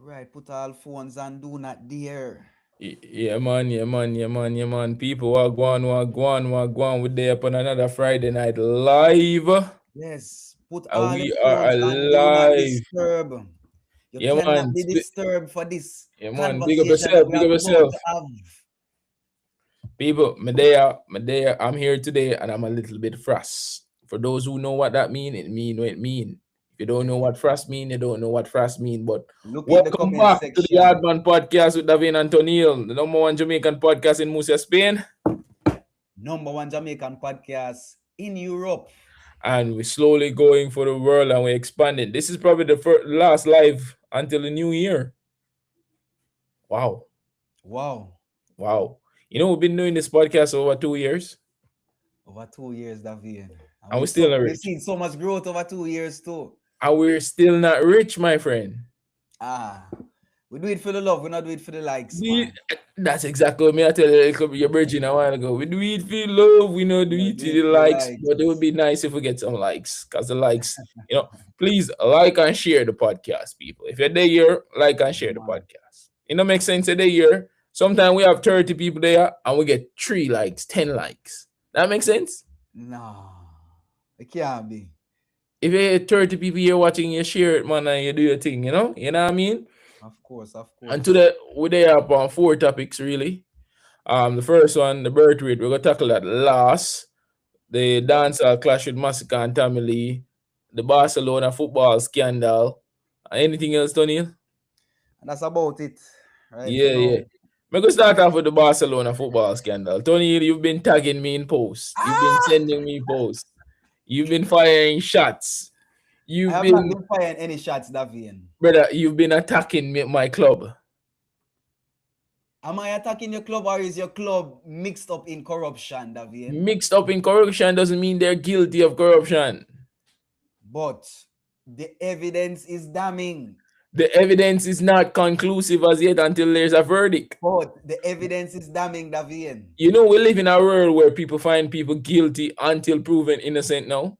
Right, put all phones and do not dare. Yeah, man, yeah, man, yeah, man, yeah, man. People, what go on. We're there upon another Friday night live. Yes, put And all the we are phones and do not alive. disturb. You Yeah, cannot man. be disturbed for this Yeah, man. Big up conversation that yourself. we Big are up about yourself. to have. People, Medea, I'm here today and I'm a little bit frost. For those who know what that mean, it mean what it mean. If you don't know what frost mean, you don't know what frost mean. But Look in the welcome comment back to the section. Yardman Podcast with Davin and Tonil, the number one Jamaican podcast in Murcia, Spain. Number one Jamaican podcast in Europe. And we're slowly going for the world and we're expanding. This is probably the last live until the new year. Wow. Wow. Wow. You know, we've been doing this podcast over 2 years Over 2 years, David. And and we're still not we've rich. seen so much growth over 2 years too. And we're still not rich, my friend. Ah, we do it for the love. We not do it for the likes, We, man. that's exactly what me I tell you, your virgin a while ago. We do it for love, we know do We not it do for it the for the likes, likes. but it would be nice if we get some likes. Because the likes, please like and share the podcast, people. If you're there here, like and share the Man, podcast. It don't make sense today here. Sometimes we have 30 people there and we get 3 likes, 10 likes. That makes sense? no, it can't be. If you have 30 people here watching, you share it, man, and you do your thing, you know? You know what I mean? Of course, of And course. today we're there upon 4 topics really. The first one, the birth rate, we're gonna tackle that last. The dancehall clash with Massacre and Tammy Lee, the Barcelona football scandal. Anything else, Tony? And that's about it. Right Yeah. now. I'm gonna start off with the Barcelona football scandal. Tony, you've been tagging me in posts. You've been Ah! sending me posts. You've been firing shots. I You've have not been, been firing any shots, Davian. brother, you've been attacking me, my club. Am I attacking your club or is your club mixed up in corruption, Davian? Mixed up in corruption doesn't mean they're guilty of corruption. But the evidence is damning. The evidence is not conclusive as yet until there's a verdict. But the evidence is damning, Davian. You know, we live in a world where people find people guilty until proven innocent now.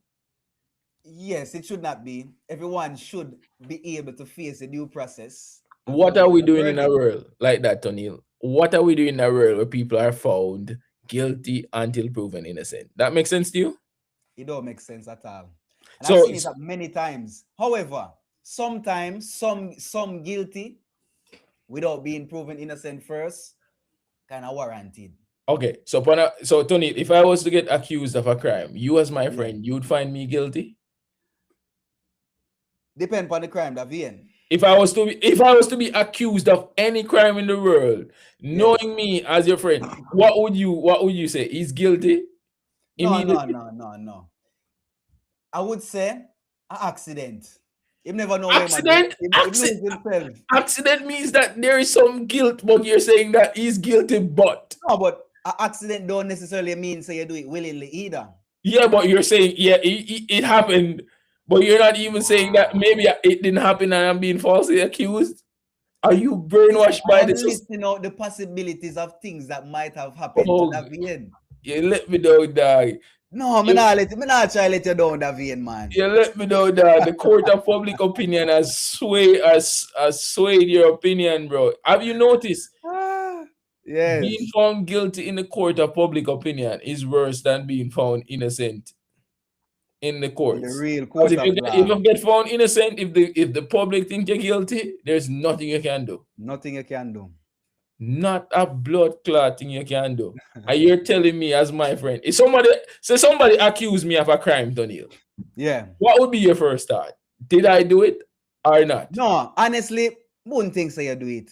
Yes, it should not be. Everyone should be able to face a due process. What are we doing in a world like that, Tonil? What are we doing in a world where people are found guilty until proven innocent? That makes sense to you? It don't make sense at all. And I've So, seen it many times. However, sometimes some guilty without being proven innocent first, kind of warranted. okay. So Tony, if I was to get accused of a crime, you as my friend, you'd find me guilty? Depend on the crime, Davian. If I was to be accused of any crime in the world, knowing me as your friend, what would you say? He's guilty? No. I would say an accident. You never know Accident? where man lose himself. Accident means that there is some guilt, but you're saying that he's guilty, but No, but an accident don't necessarily mean say you do it willingly either. yeah, but you're saying it happened, but you're not even saying that maybe it didn't happen and I'm being falsely accused. Are you brainwashed by I'm this? listing out the possibilities of things that might have happened to Davian. You let me know, dog. No, I'm not try to let you down, Davian, man. You let me know that the court of public opinion has swayed your opinion, bro. Have you noticed? Yes. Being found guilty in the court of public opinion is worse than being found innocent in the In the courts. real Because court if of you law. get found innocent, if the public think you're guilty, there's nothing you can do. Nothing you can do. Not a blood clot thing you can do. And you're telling me as my friend, if somebody accused me of a crime, Daniel, Yeah. what would be your first thought? Did I do it or not? No, honestly, wouldn't think so you do it.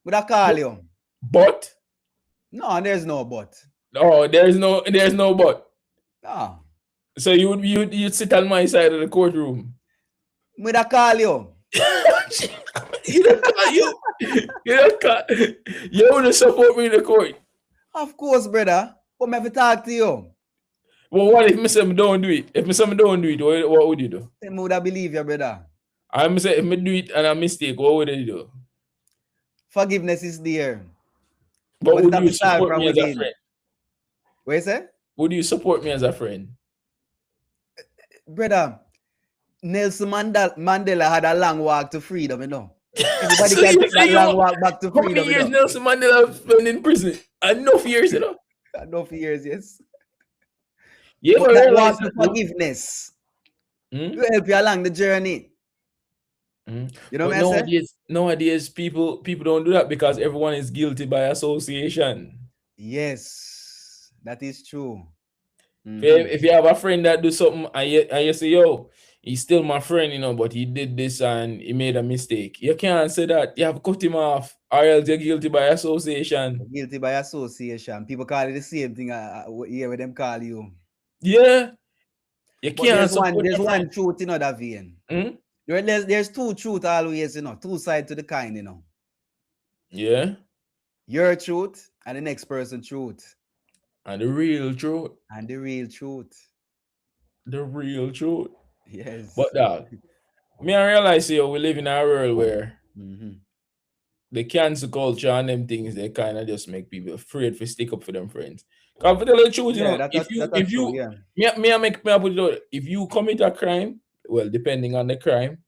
Would I call you? But No, there's no but. no, there's no but. No. So you'd sit on my side of the courtroom. Would I call you? You want to support me in the court. Of course, brother. But me have to talk to you. Well, what if I don't do it? If I don't do it, what would you do? I would I believe you, brother. I'm say if I do it and a mistake, what would I do? Forgiveness is there. But would that you be start support from me as a within. friend? What you say? Would you support me as a friend? Brother, Nelson Mandela had a long walk to freedom, you know. Everybody So can you take say that you long walk back to how many freedom, you years know. Nelson Mandela spent in prison? Enough years, you know. Enough years, yes. You But ever that realize walk that to though? forgiveness Hmm? will help you along the journey. Hmm. You know But what I say? nowadays people don't do that because everyone is guilty by association. Yes, that is true. If you have a friend that do something and you say, yo, he's still my friend, you know, but he did this and he made a mistake. You can't say that. You have to cut him off, or else you're guilty by association. Guilty by association. People call it the same thing here where them call you. Yeah, you But can't support there's your friend. one truth in that vein. Hmm? There's two truth always, you know, two sides to the kind, you know. Yeah, Your truth and the next person truth. and the real truth, And the real truth. the real truth. But Yes. me I realize here we live in a world where Mm-hmm. the cancel culture and them things they kind of just make people afraid to stick up for them friends. Cause for tell the truth, you Yeah, know, that's if true, you yeah. me I put it out, if you commit a crime, well, depending on the crime,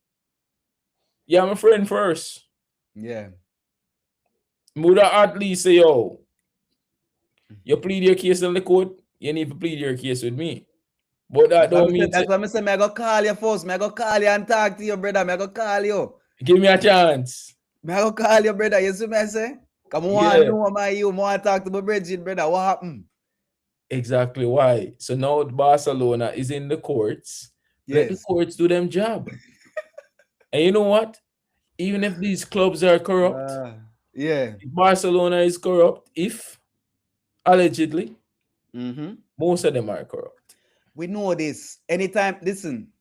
yeah, I'm a friend first. Yeah. Would at least say, yo, you plead your case in the court, you need to plead your case with me. But that don't mean That's say, why I say, me I go call you first. Me I go call you and talk to you, brother. Me I go call you. give me a chance. Me I go call you, brother. You see me I say? Come on, Yeah, know my you. Want to talk to my Bridget, brother. What happened? exactly why. So now Barcelona is in the courts. Let the Yes. courts do them job. And you know what? Even if these clubs are corrupt, Yeah. if Barcelona is corrupt, if allegedly, Mm-hmm. most of them are corrupt. We know this. Anytime, listen,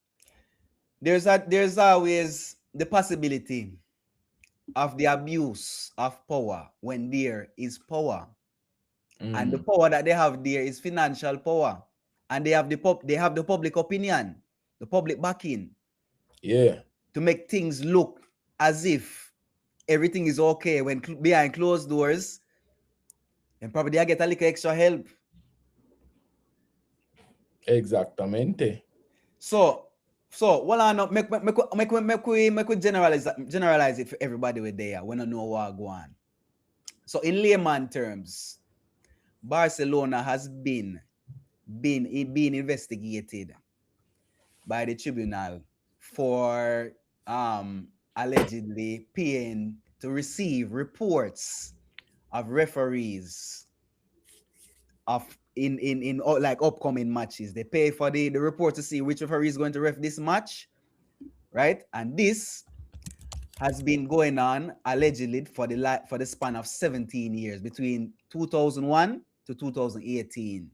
there's always the possibility of the abuse of power when there is power. And the Mm, power that they have there is financial power. And they have the public opinion, the public backing yeah, to make things look as if everything is okay when behind closed doors, then probably they get a little extra help. exactamente. So, well, I know make we generalize it for everybody with there. We don't know what go on. So, in layman terms, Barcelona has been investigated by the tribunal for allegedly paying to receive reports of referees of in like upcoming matches. They pay for the report to see which referee is going to ref this match, right? And this has been going on allegedly for the span of 17 years between 2001 to 2018.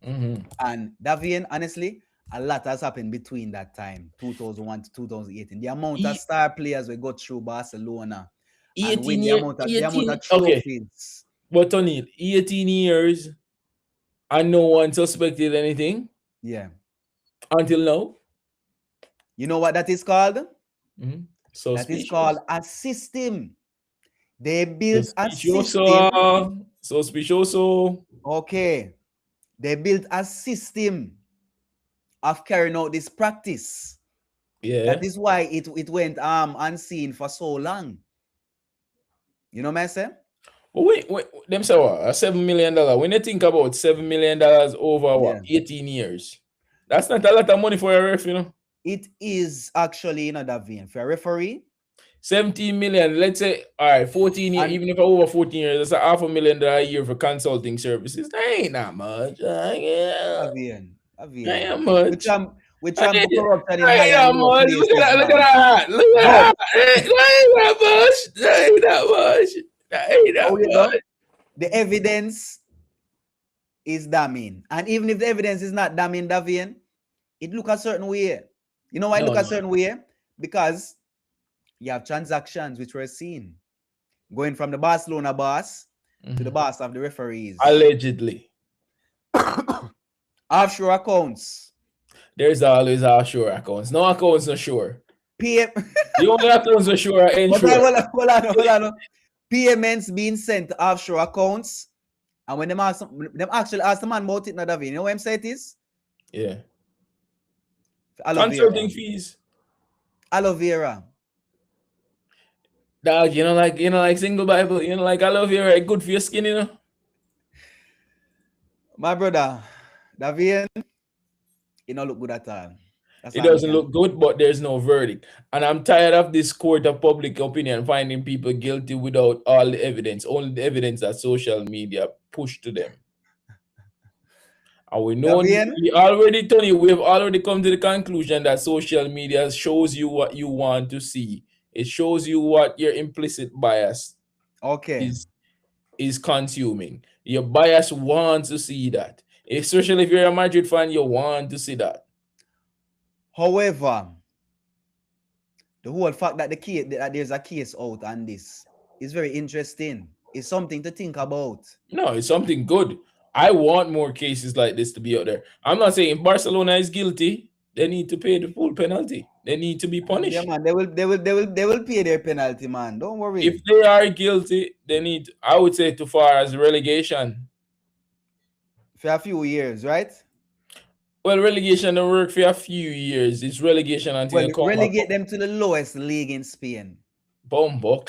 Mm-hmm. And Davian, honestly, a lot has happened between that time, 2001 to 2018. The amount of E- star players we got through Barcelona and 18 win years, the amount 18, of okay, trophies. but Tony, 18 years and no one suspected anything Yeah. until now. You know what that is called? Mm-hmm. That is called Suspicious. a system. They built a Suspicioso. system. Suspicioso. Okay. They built a system of carrying out this practice. That Yeah. is why it went unseen for so long. You know what I say? But wait, them say what? A $7 million. When you think about $7 million over what? Yeah. 18 years. That's not a lot of money for a ref, you know. It is actually in another vein for a referee. 17 million, let's say, all right, 14 years, And even if over 14 years, that's a $500,000 a year for consulting services. That ain't that much. a vein. That ain't much. Which That ain't, corruption in that high ain't and that low much. places Look at now. that. Look at But that. That ain't that much. That ain't that much. That ain't that you much. know, the evidence is damning. And even if the evidence is not damning, Davian, it look a certain way. You know why it No, look a no. certain way? Because you have transactions which were seen going from the Barcelona boss to the Mhm. boss of the referees. Allegedly. Offshore accounts. There's always offshore accounts. No accounts are sure. PM. The only accounts are sure are But ensure. hold on. Payments being sent to offshore accounts. And when them actually ask the man about it, not you know what I'm saying it is? Yeah. Aloe vera. Consulting fees. Aloe vera. Dog, like single Bible. Like I love you, right? Good for your skin. My brother, Davian, it not look good at all. That's It all I doesn't can look say. good, but there's no verdict. And I'm tired of this court of public opinion finding people guilty without all the evidence, only the evidence that social media push to them. And we know Davian, we already, Tony, we've already come to the conclusion that social media shows you what you want to see. It shows you what your implicit bias okay. is is consuming. Your bias wants to see that. Especially if you're a Madrid fan, you want to see that. However, the whole fact that that there's a case out on this is very interesting. It's something to think about. No, it's something good. I want more cases like this to be out there. I'm not saying if Barcelona is guilty, they need to pay the full penalty. They need to be Yeah, punished. man, they will pay their penalty, man. Don't If worry. they are guilty, they need, I would say, too far as relegation. For a few years, right? Well, relegation don't work for a few years. It's relegation until Well, you come back relegate up. them to the lowest league in Spain. Bombo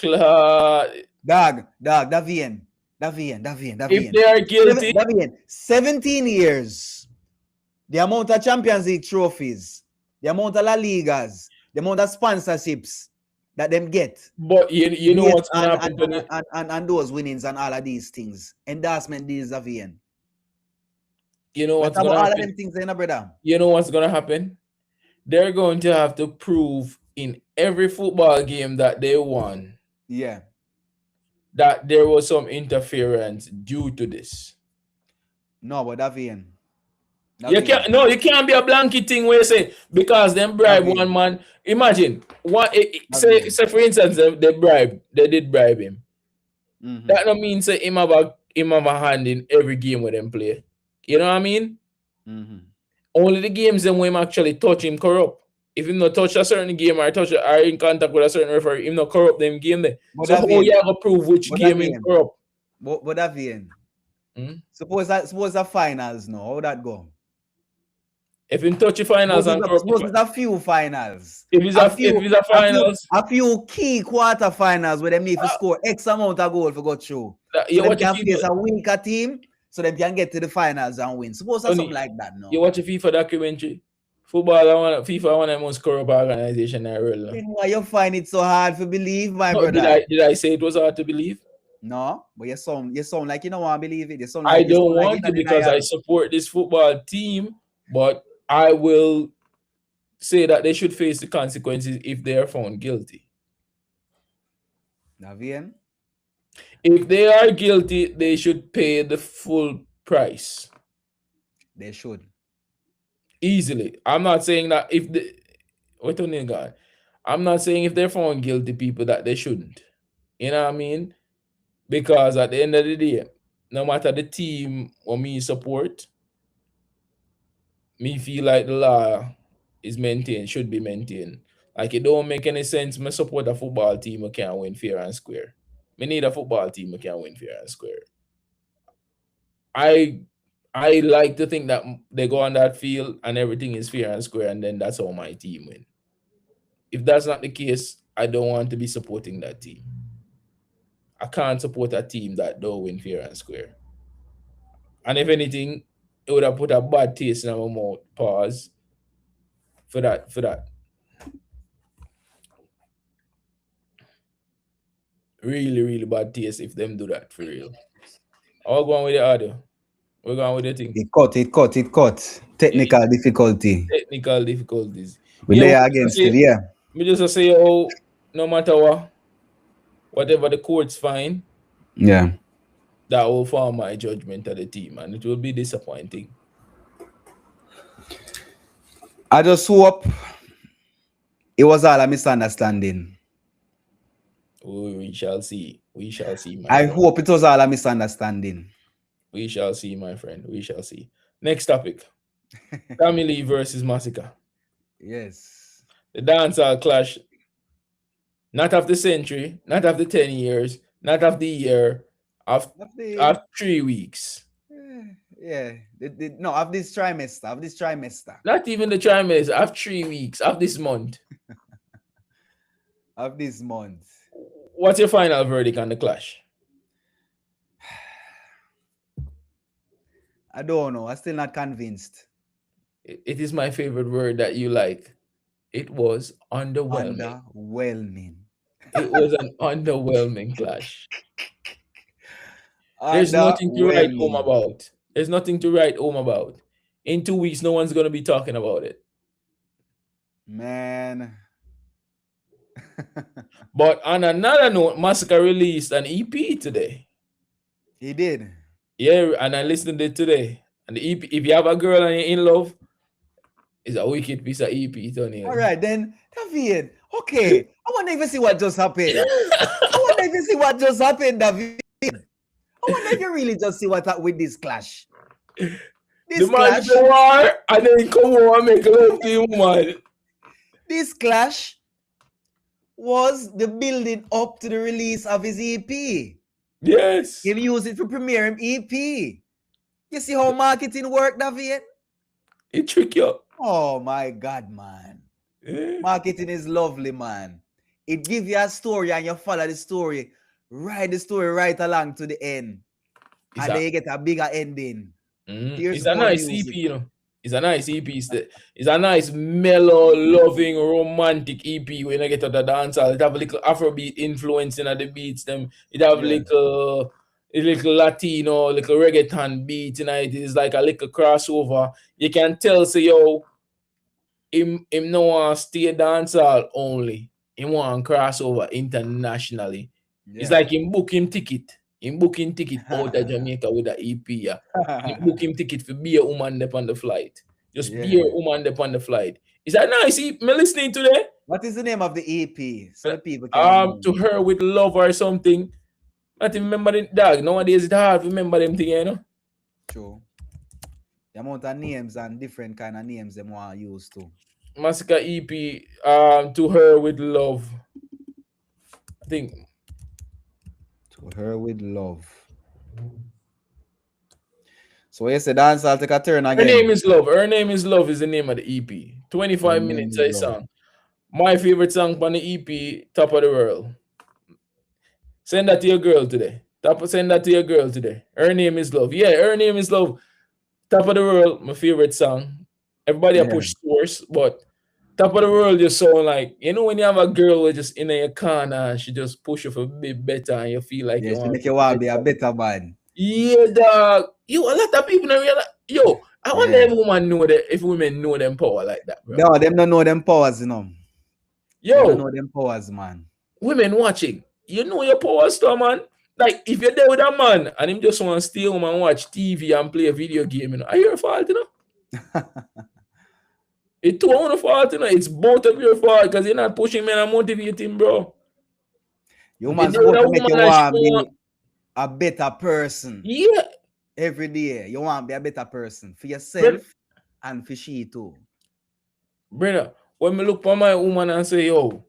Davian, Davian, If Davian. they are guilty, Davian, 17 years. The amount of Champions League trophies, the amount of La Ligas, the amount of sponsorships that them get but you know based what's gonna happen, Tony. on those winnings and all of these things. Endorsement deals, Davian. You know That's what's about gonna all of happen. them things, brother. You know what's gonna happen. They're going to have to prove in every football game that they won Yeah. that there was some interference due to this. No, but Davian. You Davian. can't, no, you can't be a blanket thing where you say because them bribe one Davian. man. Imagine one Davian. say for instance they did bribe him. Mm-hmm. That don't mean say him have a hand in every game where them play. You know what I mean? Mm-hmm. Only the games them when him actually touch him corrupt. If him not touch a certain game or or in contact with a certain referee, him not corrupt them game there. But So how Davian. you gonna prove which But game him Davian. corrupt? But Davian. Hmm? Suppose the finals now. How that go? If him touch the finals and corrupt Suppose it's a few finals. if it's a finals, A few key quarter finals where they need to score X amount of goal for go through. So you them watch a can face FIFA, a weaker team, so they can get to the finals and win. Suppose that's something Tony, like that you now. watch a FIFA documentary. FIFA one of the most corrupt organization in the world now. Then why you find it so hard to believe, my No, brother? did I say it was hard to believe? No, but you sound like you don't want to believe it. I You don't sound like want you're to in because I denial. support this football team, but I will say that they should face the consequences if they are found guilty. Davian, If they are guilty, they should pay the full price they should. easily. I'm not saying that if the what on you God, I'm not saying if they're found guilty people that they shouldn't. You know what I mean? Because at the end of the day, no matter the team or me support, me feel like the law is maintained, should be maintained. Like it don't make any sense. Me support a football team who can't win fair and square. Me need a football team who can win fair and square. I I like to think that they go on that field and everything is fair and square, and then that's how my team win. If that's not the case, I don't want to be supporting that team. I can't support a team that don't win fair and square. And if anything, it would have put a bad taste in my mouth. Pause for that. For that, really, really bad taste if them do that for real. I'll go on with the audio. We're going with the thing. It cut. Yeah, Technical difficulty. technical difficulties. We Yeah, there against it, yeah. me just say, oh, no matter what, whatever the courts find, Yeah. that will form my judgment of the team, and it will be disappointing. I just hope it was all a misunderstanding. We shall see. We shall see, my I friend. hope it was all a misunderstanding. We shall see, my friend. We shall see. Next topic. Family versus Massacre. Yes. The dancehall clash, not of the century, not of the 10 years, not of the year, of, Of the of 3 weeks. yeah. No, of this trimester. Not even the trimester, of 3 weeks, of this month. Of this month. What's your final verdict on the clash? I don't know. I'm still not convinced. It is my favorite word that you like. It was underwhelming. Underwhelming. It was an underwhelming clash. There's nothing to write home Underwhelming. about. There's nothing to write home about. In 2 weeks, no one's gonna be talking about it. Man. But on another note, Massacre released an EP today. He did. Yeah, and I listened to it today. And the EP, if you have a girl and you're in love, it's a wicked piece of EP, All Tony. right, then. David. Okay. I want to even see what just happened. I want to even see what just happened, David. I wonder if you really just see what happened with this clash. The This man clash. go war and then come home and make love to you, man. This clash was the building up to the release of his EP. Yes. Him use it to premiere him EP. You see how marketing work, David? It trick you. Oh my God, man. Marketing is lovely, man. It give you a story and you follow the story. Ride the story right along to the end. It's and a, then you get a bigger ending. Here's it's a more nice music. EP, you know. It's a nice EP. It's a nice, mellow, loving, romantic EP when I get to the dancehall. It have a little Afrobeat influence in the beats. It have Yeah. a little Latino, little reggaeton beat in it. It's like a little crossover. You can tell, say, yo, him no want stay dancehall only. He want crossover internationally. Yeah. It's like him book him ticket. Him book him ticket out of Jamaica with the EP. Yeah. Him book him ticket for be a woman up on the flight. Just be a woman up on the flight. Is that nice? Me listening today? What is the name of the EP? So the people can remember. To her with love or something. Not even remember the dog. Nowadays it's hard to remember them thing, you know. True. The amount of names and different kind of names them want to use too. Massacre EP, to her with love. I think To her with love. So you say dance, I'll take a turn again. Her Name is Love. Her Name is Love is the name of the EP. 25 minutes a song. My favorite song on the EP, Top of the World. Send that to your girl today. Send that to your girl today. Her Name is Love. Yeah, Her Name is Love. Top of the World, my favorite song. Everybody push source, but Top of the World just sound like, you know, when you have a girl who just in your corner and she just push you for a bit better and you feel like you want to be a better man. Yeah, dog. A lot of people don't realize. Yo, I wonder if women know them power like that, bro. No, them don't know them powers, you know. Yo, they don't know them powers, man. Women watching, you know your powers, too, man. Like, if you're there with a man and him just want to stay home and watch TV and play a video game, you know, are your fault, you know? It's too own fault, you know. It's both of your fault because you're not pushing men and motivating, bro. You must want to make you want to be a better person. Yeah. Every day, you want to be a better person for yourself and for she too. Brother, when me look for my woman and say, yo,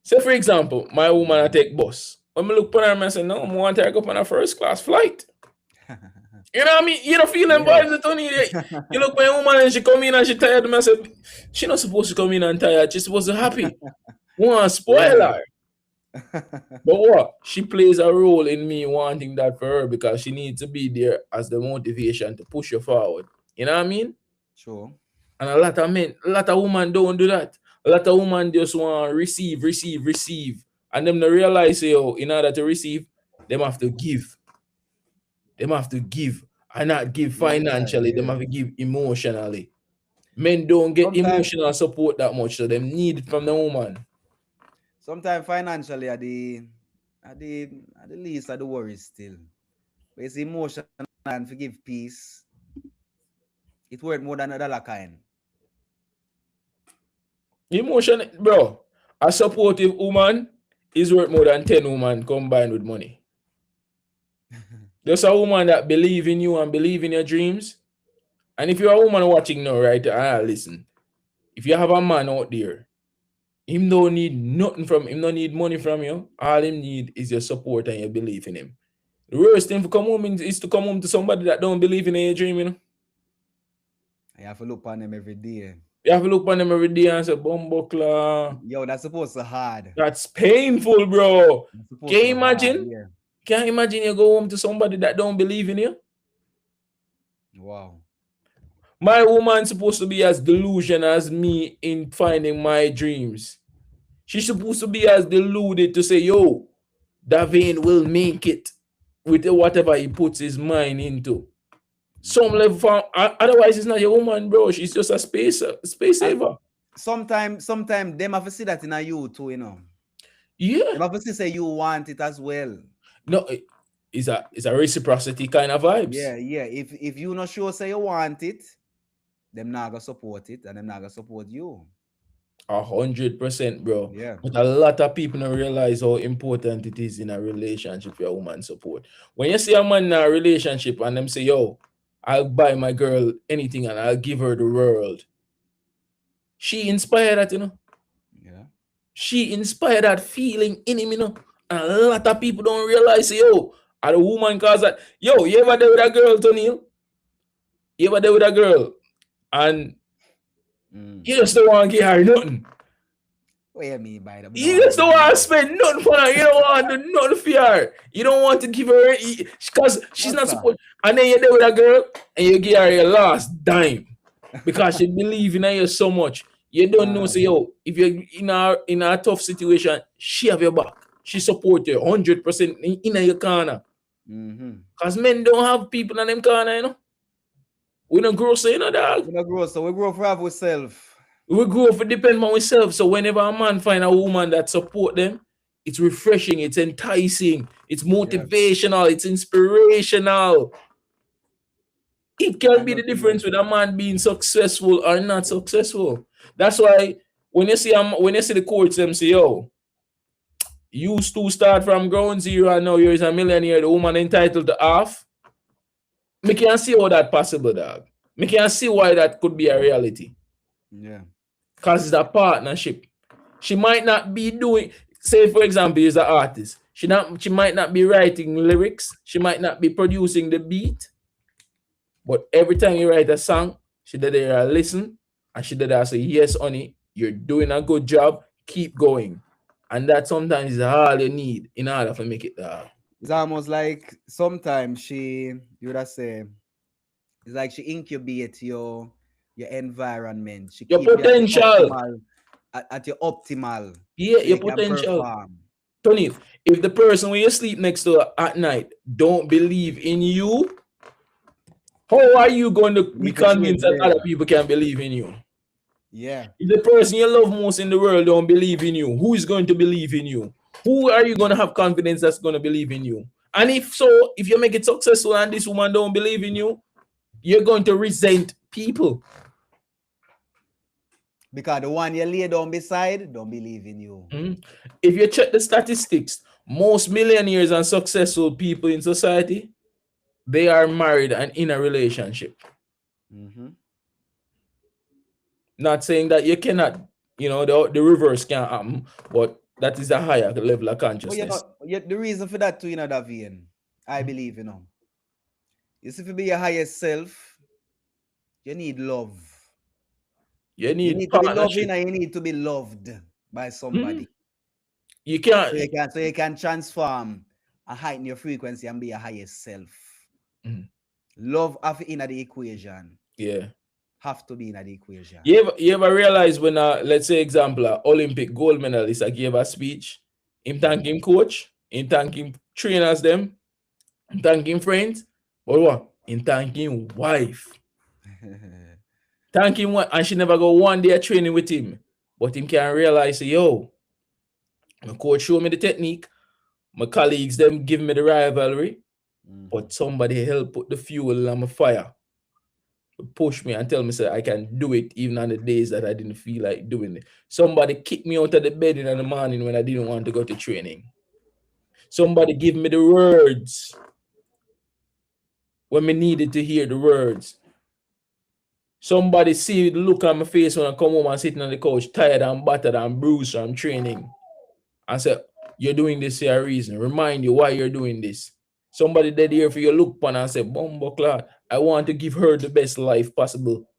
say for example, my woman I take bus. When me look for her and say, no, I want her to go on a first class flight. You know what I mean? You don't feel them vibes, Tony. You look for a woman and she come in and she tired. And I say, she not supposed to come in and tired. She's supposed to happy. Want to spoil her. But what? She plays a role in me wanting that for her because she needs to be there as the motivation to push you forward. You know what I mean? Sure. And a lot of men, a lot of women don't do that. A lot of women just want to receive. And them to realize, yo, in order to receive, them have to give. Them have to give. And not give financially, them have to give emotionally. Men don't get emotional support that much, so them need it from the woman. Sometimes financially at the least of the worries still. But it's emotional and forgive peace. It worth more than $1 kind. Emotion, bro. A supportive woman is worth more than 10 women combined with money. Just a woman that believe in you and believe in your dreams. And if you're a woman watching now, right, listen. If you have a man out there, him don't need nothing from him, don't need money from you. All him need is your support and your belief in him. The worst thing for come home is to come home to somebody that don't believe in your dream, you know. I have to look on them every day. You have to look on them every day and say, Bumbuckler. Yo, that's supposed to hard. That's painful, bro. That's supposed Can you to hard, imagine? yeah. Can you imagine you go home to somebody that don't believe in you? Wow. My woman's supposed to be as delusional as me in finding my dreams. She's supposed to be as deluded to say, yo, Davin will make it with whatever he puts his mind into. Some level, otherwise it's not your woman, bro. She's just a space And saver. sometime them have to see that in a you too, you know. Yeah. Them have to see say you want it as well. No, it's a reciprocity kind of vibes. Yeah, yeah. If you not sure say you want it, them not gonna support it and them not gonna support you. 100%, bro. Yeah. But a lot of people don't realize how important it is in a relationship for a woman support. When you see a man in a relationship and them say, yo, I'll buy my girl anything and I'll give her the world. She inspired that, you know. Yeah. She inspired that feeling in him, you know. And a lot of people don't realize, yo, a woman cause that. Yo, you ever there with a girl, Tony? You ever there with a girl and you just don't want to give her nothing. What you mean by that? You just don't want to spend nothing for her. You don't want to do nothing for her. You don't want to give her because she's not supposed. And then you're there with a girl and you give her your last dime because she believe in you so much. You don't know, say, yo, if you're in a tough situation, she have your back. She support you 100% in your corner. Because men don't have people in them corner, you know. We don't grow so, you know, dog. We don't grow so. We grow for ourselves. We grow for depend on ourselves. So whenever a man find a woman that support them, it's refreshing, it's enticing, it's motivational, it's inspirational. It can be the difference with a man being successful or not successful. That's why when you see the coach them say, yo, you two start from ground zero and now you're a millionaire, the woman entitled to half. Me can see how that possible, dog. Me can see why that could be a reality. Yeah. Because it's a partnership. She might not be doing, say for example, she's an artist. She might not be writing lyrics. She might not be producing the beat. But every time you write a song, she did there listen and she did there say, yes, honey, you're doing a good job. Keep going. And that sometimes is all you need in order to make it there. It's almost like sometimes you would have say, it's like she incubate your environment. She Your keep you potential. at your optimal. Yeah, so your you can potential. perform. Tony, if the person when you sleep next to at night don't believe in you, how are you going to be convinced that other people can believe in you? Yeah. If the person you love most in the world don't believe in you, who is going to believe in you? Who are you going to have confidence that's going to believe in you? And if so, if you make it successful and this woman don't believe in you, you're going to resent people. Because the one you lay down beside don't believe in you. If you check the statistics, most millionaires and successful people in society, they are married and in a relationship. Not saying that you cannot, the reverse can happen, but that is a higher level of consciousness. But the reason for that too, Davian, I believe, is if you be your highest self, you need love. You need to be loving and you need to be loved by somebody. You can't. So you can transform and heighten your frequency and be your highest self. Love have in the equation. Yeah. Have to be in the equation. You ever realize when let's say example, Olympic gold medalist gave a speech, him thanking coach, him thanking trainers them, him thanking friends, but what? Him thanking wife. Thank him and she never go one day training with him. But him can realize, yo, my coach show me the technique, my colleagues them give me the rivalry, but somebody help put the fuel on my fire. Push me and tell me say I can do it even on the days that I didn't feel like doing it. Somebody kicked me out of the bed in the morning when I didn't want to go to training. Somebody give me the words when I needed to hear the words. Somebody see the look on my face when I come home and sitting on the couch, tired and battered and bruised from training. And say, you're doing this for a reason. Remind you why you're doing this. Somebody dead here for your look upon and say, Bumbuckler, I want to give her the best life possible.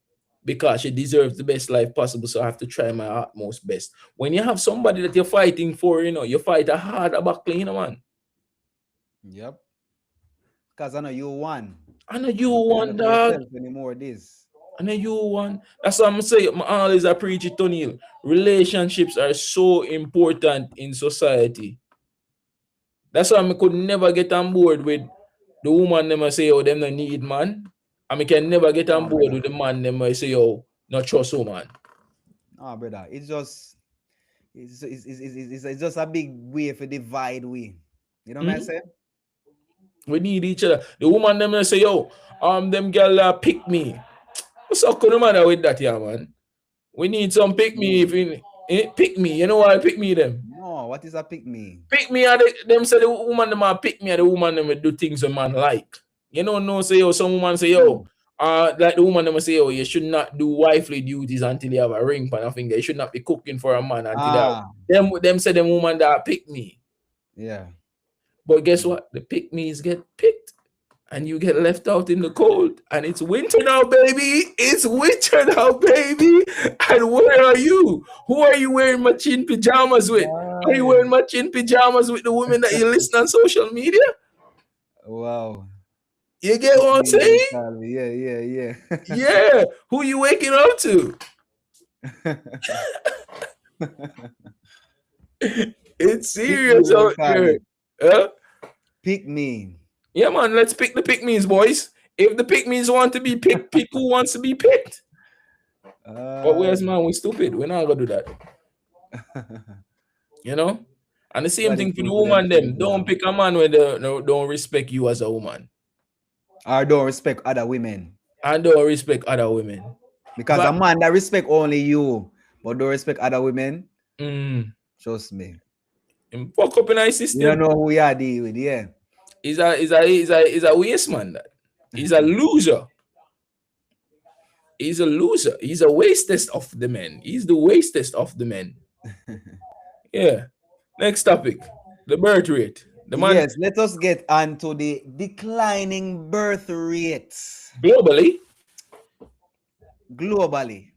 because she deserves the best life possible. So I have to try my utmost best. When you have somebody that you're fighting for, you fight a harder battle, man. Yep. Because I know you won. I know you You can't one look for dog. yourself anymore. This. I know you one. That's what I'm saying. I always I preach it, Tony. Relationships are so important in society. That's why I could never get on board with the woman them say, oh, them no need man. And I can never get on No, board brother. with the man them say, oh, not trust woman. No, brother. It's just a big way for divide we. You know what I Hmm? say? We need each other. The woman them say, yo, them girl pick me. What's up, the matter with that, yeah, man? We need some pick me. If Me. you, pick me, you know why pick me them? No, what is a pick me? Pick me, and them say the woman them pick me, and the woman them do things a man like. You know, no say yo, some woman say yo, Mm. like the woman them say yo, you should not do wifely duties until you have a ring on a finger. You should not be cooking for a man until you have. Ah, Them say them woman that pick me. yeah. But guess Mm. what? The pick me's get picked. And you get left out in the cold. And it's winter now, baby. It's winter now, baby. And where are you? Who are you wearing matching pajamas with? Are you wearing Nice. matching pajamas with the women that you listen on social media? Wow. You get Pick what I'm me, you saying? call me. Yeah, Yeah. Who you waking up to? yeah. It's Pick me, serious you out call there. it. Huh? Pick me. Yeah, man. Let's pick the pick me's, boys. If the pick me's want to be picked, pick who wants to be picked. But Uh, where's man? We stupid. We're not gonna do that. You know? And the same God is thing for the true for woman themselves, them. you Don't know. pick a man when they don't respect you as a woman. Or don't respect other women. And don't respect other women. If Because I a man that respect only you, but don't respect other women, mm, trust me. fuck up in our You don't system, know who you are dealing with, yeah. he's a waste man that. He's a loser. He's a loser. He's a wastest of the men. He's the wastest of the men. Yeah. Next topic. The birth rate. The man Yes, let us get on to the declining birth rate globally. globally.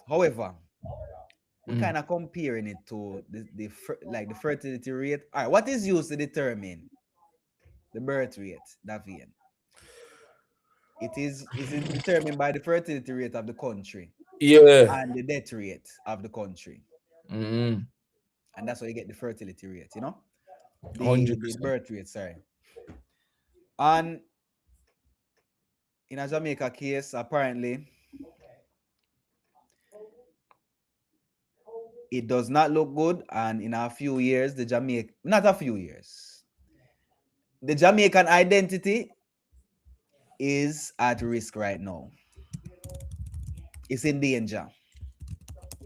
However, we're Mm. kind of comparing it to the fertility rate. All right, what is used to determine the birth rate, Davian? It is determined by the fertility rate of the country Yeah. and the death rate of the country, Mm. and that's why you get the fertility rate. The 100%. birth rate. Sorry, and in a Jamaica case, apparently it does not look good, and in a few years, not a few years, the Jamaican identity is at risk right now. It's in danger,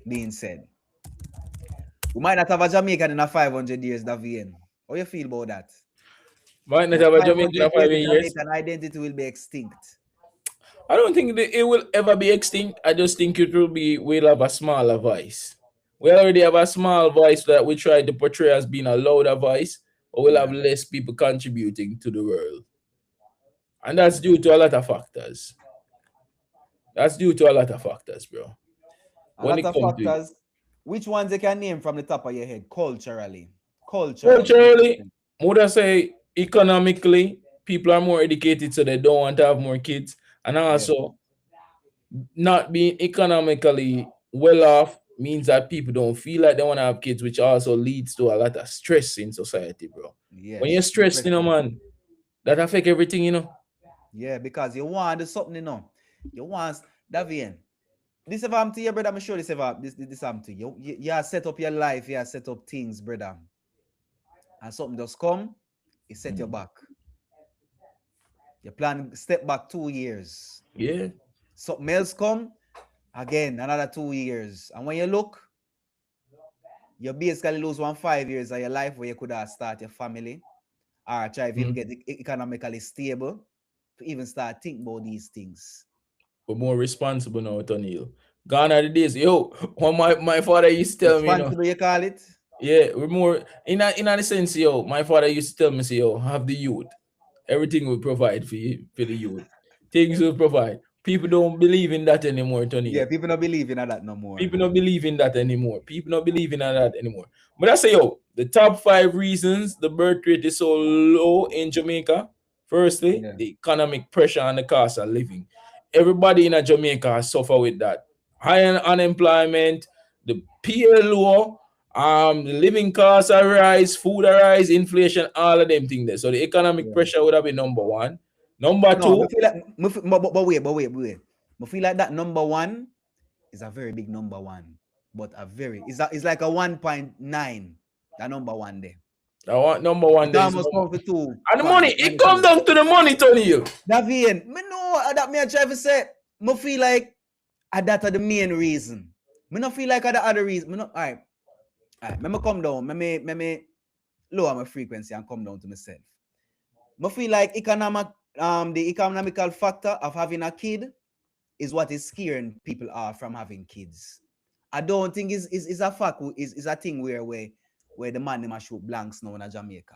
being said. We might not have a Jamaican in a 500 years, Davian. How you feel about that? Might In not a have a Jamaican 500 of years, five the years. Jamaican identity will be extinct. I don't think that it will ever be extinct. I just think we'll have a smaller voice. We already have a small voice that we try to portray as being a louder voice, but we'll have Yeah, less people contributing to the world. And that's due to a lot of factors. That's due to a lot of factors, bro. a When lot it of comes to it. factors. Which ones you can name from the top of your head? Culturally, which is Culturally, would I say economically, people are more educated, so they don't want to have more kids. And yeah, also, not being economically well off means that people don't feel like they want to have kids, which also leads to a lot of stress in society, bro. When you're yes, stressed, depression. man, that affect everything. Yeah, because you want do something. You want Davian. This ever happen to you, brother? I'm sure this happen to you. You set up your life, you set up things, brother. And something just come, it set you Mm. back. You plan step back 2 years. Yeah. Something else come, again, another 2 years. And when you look, you basically lose 5 years of your life where you could have start your family or try if you even Mm. get economically stable to even start think about these things. We're more responsible now, O'Neil. Gone are the days. Yo, when my father used to tell me. Responsible, you call it? Yeah, we're more in a sense, yo. My father used to tell me, say, yo, have the youth. Everything will provide for you, for the youth. Things will provide. People don't believe in that anymore, Yeah, Tony. people not believing in that no more. People don't believe in that anymore. People don't believe in that anymore. But I say, yo, the top five reasons the birth rate is so low in Jamaica. Firstly, Yeah, the economic pressure and the cost of living. Everybody in Jamaica has suffered with that. High unemployment, the PLO, the living costs are rise, food are rise, inflation, all of them things there. So the economic yeah. pressure would have been number one. Number No, two, I feel like, but wait. I feel like that number one is a very big number one, but it's like a 1.9. That number one there. I want number one It there is almost money. comes to two And the money, point it ninety come two. down to the money, Tony. Davian, me know that me I try to say. Me feel like that are the main reason. Me not feel like the other reason. Me not alright. Me come down. Me lower my frequency and come down to myself. Me feel like the economical factor of having a kid is what is scaring people off from having kids. I don't think is a fact is a thing where the man them a shoot blanks now in Jamaica.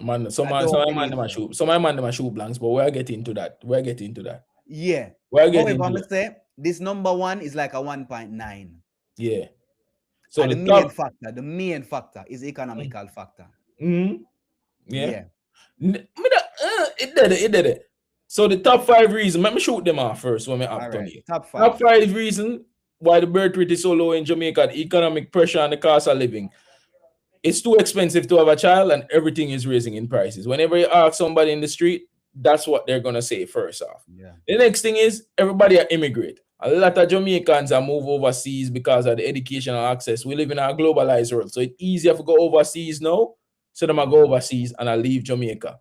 Man, I some don't man believe them a so. shoot. Some man them a shoot blanks, but we're getting to that. We're getting to that. Yeah. We're getting However, to I'm that. say this number one is like a 1.9. Yeah. So And the top. the main factor is economical factor. Mm, yeah. Yeah. It did it. It did it. So the top five reasons. Let me shoot them off first when we All act on right. you. Top Top five. five reasons why the birth rate is so low in Jamaica: the economic pressure and the cost of living. It's too expensive to have a child and everything is raising in prices. Whenever you ask somebody in the street, that's what they're gonna say first off. Yeah. The next thing is everybody are immigrate. A lot of Jamaicans are move overseas because of the educational access. We live in a globalized world, so it's easier to go overseas now. So them I go overseas and I leave Jamaica.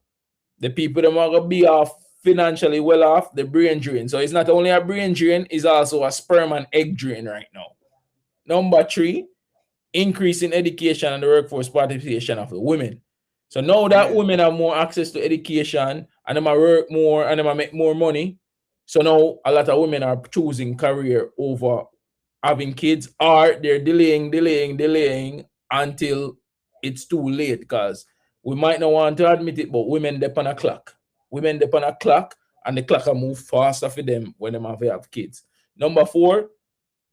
The people them are gonna be off financially well off, the brain drain. So it's not only a brain drain, it's also a sperm and egg drain right now. Number three, increase in education and the workforce participation of the women. So now that Yeah. women have more access to education and they might work more and they might make more money. So now a lot of women are choosing career over having kids, or they're delaying until it's too late, because we might not want to admit it, but women depend on a clock. Women depend on a clock and the clock will move faster for them when they have kids. Number four,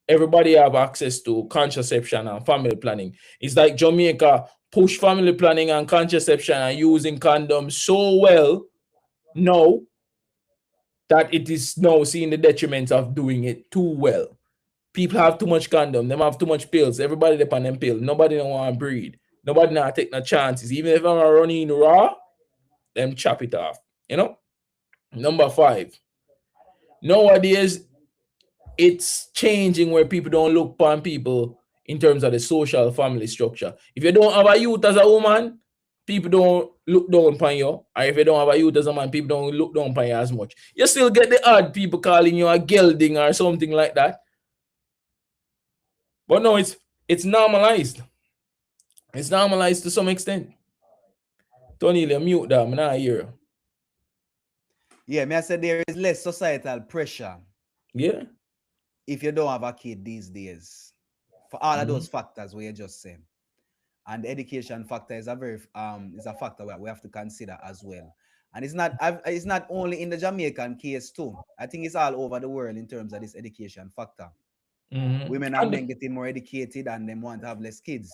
everybody have access to contraception and family planning. It's like Jamaica push family planning and contraception and using condoms so well now that it is now seeing the detriment of doing it too well. People have too much condom, them have too much pills. Everybody depend on them pill. Nobody don't want to breed. Nobody not take no chances. Even if I'm running raw, them chop it off. You know? Number five. Nowadays, it's changing where people don't look upon people in terms of the social family structure. If you don't have a youth as a woman, people don't look down upon you. Or if you don't have a youth as a man, people don't look down upon you as much. You still get the odd people calling you a gelding or something like that. But no, it's normalized. It's normalized to some extent. Tony, you mute that. I'm not here. Yeah, me I said there is less societal pressure Yeah. if you don't have a kid these days. For all of Mhm. those factors where you just saying. And the education factor is a factor where we have to consider as well. And it's not only in the Jamaican case too. I think it's all over the world in terms of this education factor. Mhm. Women and men getting more educated and them want to have less kids.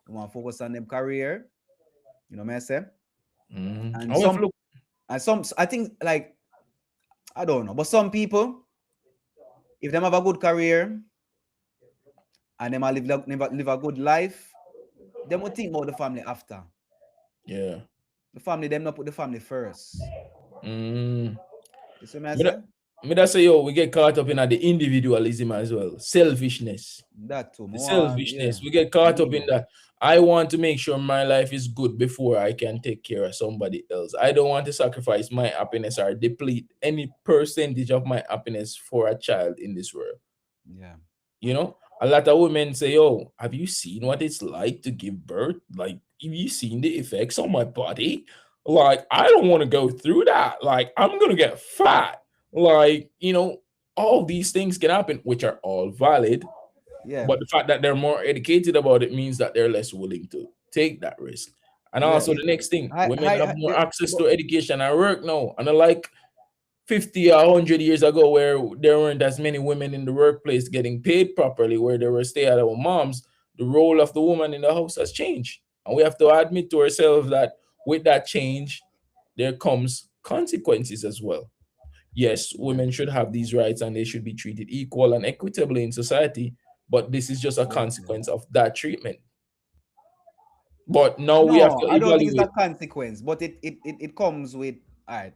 They want to focus on them career. You know what I say? Mhm. And I want to look. some I think like I don't know, but some people, if them have a good career and them a live a good life, them will think about the family after. Yeah. The family, them not put the family first. Mm. You see what I Me say? that, me that say, yo, we get caught up in the individualism as well. Selfishness. That too. The More, yeah. selfishness. We get The caught up in ego. that. I want to make sure my life is good before I can take care of somebody else. I don't want to sacrifice my happiness or deplete any percentage of my happiness for a child in this world. Yeah. You know, a lot of women say, "Oh, have you seen what it's like to give birth? Like, have you seen the effects on my body? Like, I don't want to go through that. Like, I'm gonna get fat. Like, all these things can happen, which are all valid. Yeah. But the fact that they're more educated about it means that they're less willing to take that risk. And Yeah. also, the next thing, I, women I, have I more access but, to education and work now, and I like 50 or 100 years ago where there weren't as many women in the workplace getting paid properly, where there were stay-at-home moms, the role of the woman in the house has changed. And we have to admit to ourselves that with that change, there comes consequences as well. Yes, Yeah. women should have these rights and they should be treated equal and equitably in society, but this is just a Obviously. consequence of that treatment. But now we have No, to I don't think it's a evaluate. consequence, but it comes with all right.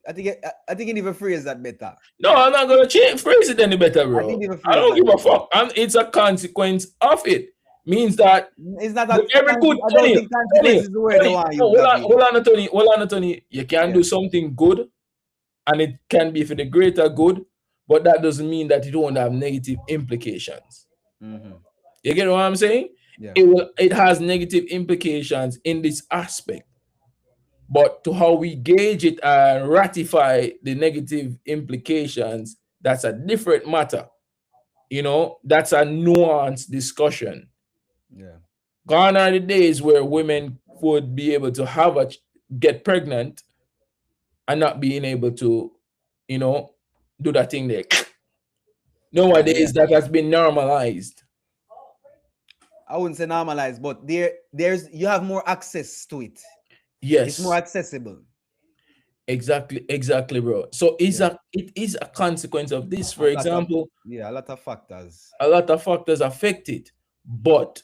I think you need to phrase that better. No, I'm not gonna change phrase it any better, I think bro. you need to I phrase don't that give a better. fuck. And it's a consequence of it. Means that It's not a every good I don't Tony, think consequence is the word they Tony, want to no, use, David. hold on, Tony. You can Yeah. do something good, and it can be for the greater good, but that doesn't mean that it won't have negative implications. Mm-hmm. You get what I'm saying? Yeah. It has negative implications in this aspect, but to how we gauge it and ratify the negative implications, that's a different matter. That's a nuanced discussion. Yeah. Gone are the days where women would be able to get pregnant and not being able to, you know, do that thing there. Yeah. Nowadays, that has been normalized. I wouldn't say normalized, but there's you have more access to it. It's more Yes, accessible. exactly, bro. So Yeah. it is a consequence of this. A For lot of example, yeah, a lot of factors. a lot of factors affect it, but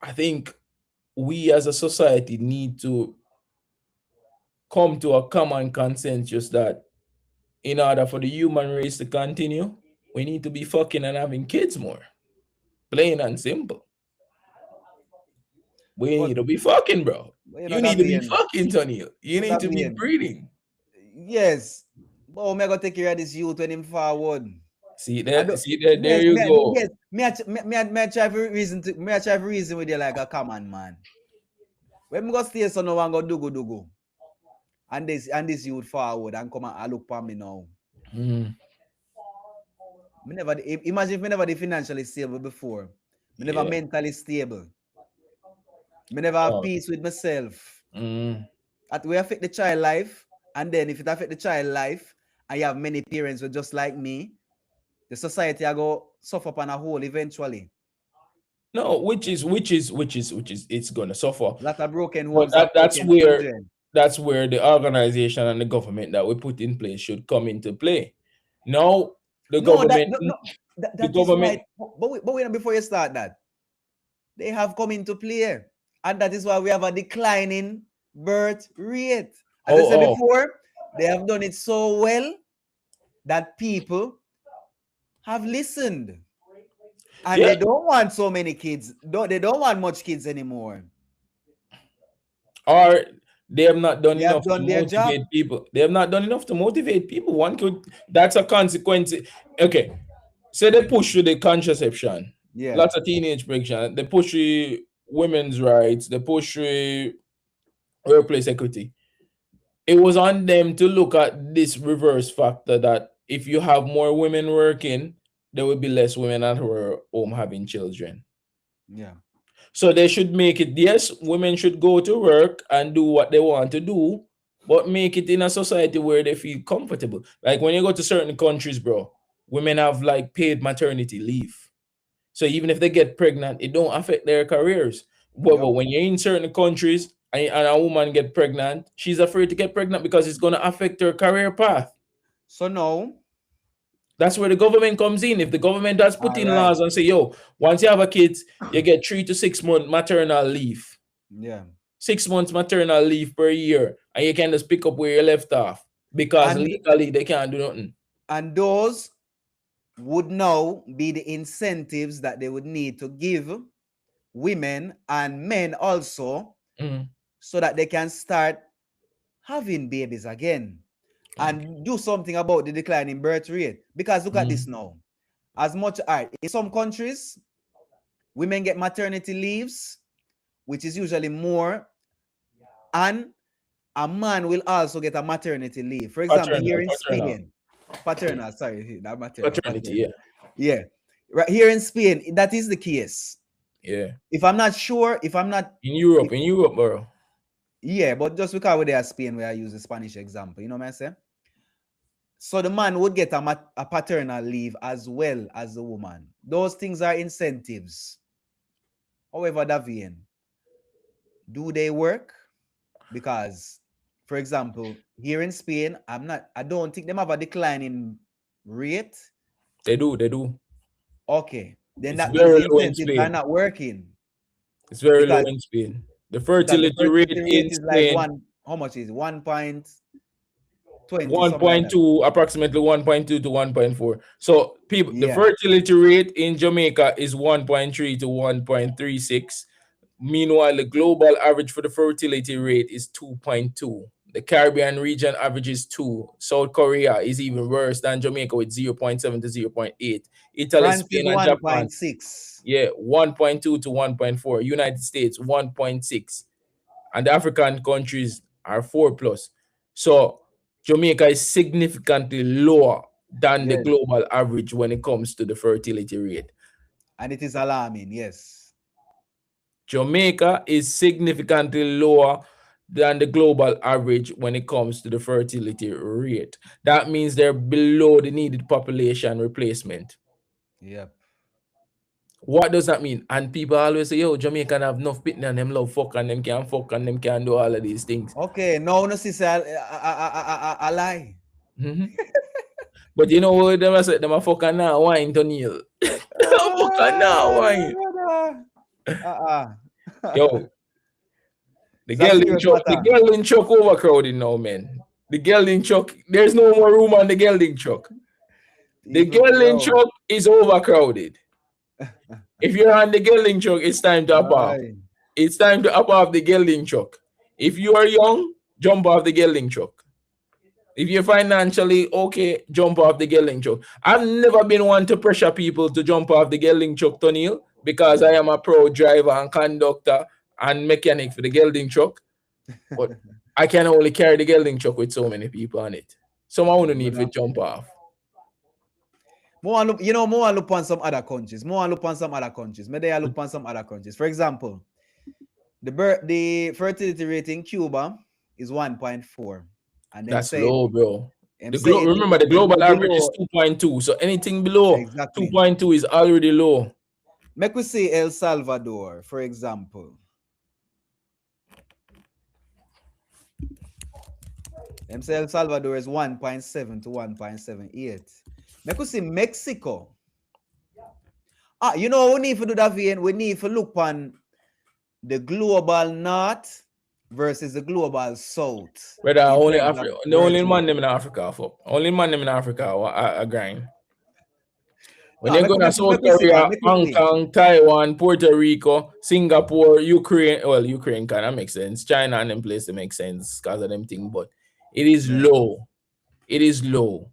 I think we as a society need to come to a common consensus that in order for the human race to continue, we need to be fucking and having kids more. Plain and simple. We But need to be fucking, bro. you know You that need to be being fucking, Tony. You need that to be being breeding. yes. But me gonna take care of this youth when him forward. I don't. See that, there Yes, you go. yes. Me I try for reason to me I try for reason with you like a common man. When me go stay so no one go do and this youth forward and come and look for me now. Mm, Me never imagine if me never financially stable before. Me never yeah. mentally stable. Me never have Oh, peace with myself. mm. That will affect the child life. And then if it affect the child life, and you have many parents who just like me, the society I go suffer upon a whole eventually. No, which is it's gonna suffer. A lot of broken But homes have that's broken where children. the organization and the government that we put in place should come into play. Now, the No, government, no, the that is government. why. But wait, before you start that, they have come into play, and that is why we have a declining birth rate. As I said Oh, before, they have done it so well that people have listened, and yeah. they don't want so many kids. They don't want much kids anymore. Or they have not done They have enough to done their job. motivate people. They have not done enough to motivate people. One could That's a consequence. Okay, say they push through the contraception, Yeah, lots of teenage pregnant. They push through women's rights. They push through workplace equity. It was on them to look at this reverse factor that if you have more women working, there will be less women at home having children. yeah. So they should make it, yes, women should go to work and do what they want to do, but make it in a society where they feel comfortable. Like when you go to certain countries, bro, women have like paid maternity leave. So even if they get pregnant, it don't affect their careers. But Yep. when you're in certain countries and a woman get pregnant, she's afraid to get pregnant because it's gonna affect her career path. So now, That's where the government comes in. If the government does put all in right. laws and say, yo, once you have a kid, you get 3 to 6 month maternal leave. Yeah. 6 months maternal leave per year, and you can just pick up where you left off because And legally they can't do nothing. those would now be the incentives that they would need to give women and men also Mm, so that they can start having babies again okay. and do something about the declining birth rate. Because look at this Mm, now. As much in some countries, women get maternity leaves, which is usually more, and a man will also get a maternity leave. For example, here in paternal, Spain, paternal, sorry, not maternal, paternity. Yeah, paternal. Yeah. Right here in Spain, that is the case. yeah. If I'm not sure, if I'm not, if, In Europe, bro. yeah, but just because we're there Spain, where I use the Spanish example, you know what I say? So the man would get a paternal leave as well as the woman. Those things are incentives. However, Davian, do they work? Because, for example, here in Spain, I don't think them have a declining rate. They do, they do. Okay, then It's that means very the low in incentives are Spain. not working It's very low because in Spain. The the fertility rate fertility rate in is like Spain, one. How much is it? 1.20, something like that. 1.2, approximately 1.2 to 1.4. So people, the Yeah, fertility rate in Jamaica is 1.3 to 1.36. Meanwhile, the global average for the fertility rate is 2.2. The Caribbean region average is 2. South Korea is even worse than Jamaica with 0.7 to 0.8. Italy, France is Spain, and Japan, 1.6. yeah, 1.2 to 1.4. United States, 1.6. And the African countries are 4 plus. So Jamaica is significantly lower than the Yes, global average when it comes to the fertility rate. and it is alarming. Yes. Jamaica is significantly lower than the global average when it comes to the fertility rate. That means they're below the needed population replacement. Yep. What does that mean? And people always say, yo, Jamaican have enough pitney and them love fuck and them can fuck and them can do all of these things. Okay, no, no, sister, I lie. Mhm. But you know what them I say? Them a fuck and now wine to Neil. Fuck and now wine. Yo, It's a serious The matter. gelding truck overcrowded now, man. The gelding truck, there's no more room on the gelding truck. The People, gelding yo. truck is overcrowded. If you're on the gelding truck, it's time to hop off. Aye. It's time to hop off the gelding truck. If you are young, jump off the gelding truck. If you're financially okay, jump off the gelding truck. I've never been one to pressure people to jump off the gelding truck, Tonil, because I Yeah. am a pro driver and conductor and mechanic for the gelding truck. But I can only carry the gelding truck with so many people on it. Someone My wouldn't need to brother. jump off. More look, you know, more look on some other countries. More look on some other countries. Maybe I look on some other countries. For example, the fertility rate in Cuba is 1.4. And them That's say low, bro. them say it Remember the it global will be average is low. 2.2. So anything below Exactly. 2.2 is already low. Make we say El Salvador, for example. Them say El Salvador is 1.7 to 1.78. Make we see Mexico. You know, we need to do that, Vian. We need to look on the global north versus the global south Whether in only terms of Africa, the only birth man rate. them in Africa, fuck. Only man them in Africa are grind. When No, they go to South make we see, man. Korea, Make we Hong see. Kong, Taiwan, Puerto Rico, Singapore, Ukraine, well, Ukraine kind of makes sense. China and them place to make sense because of them thing, but it is Yeah, low. It is low.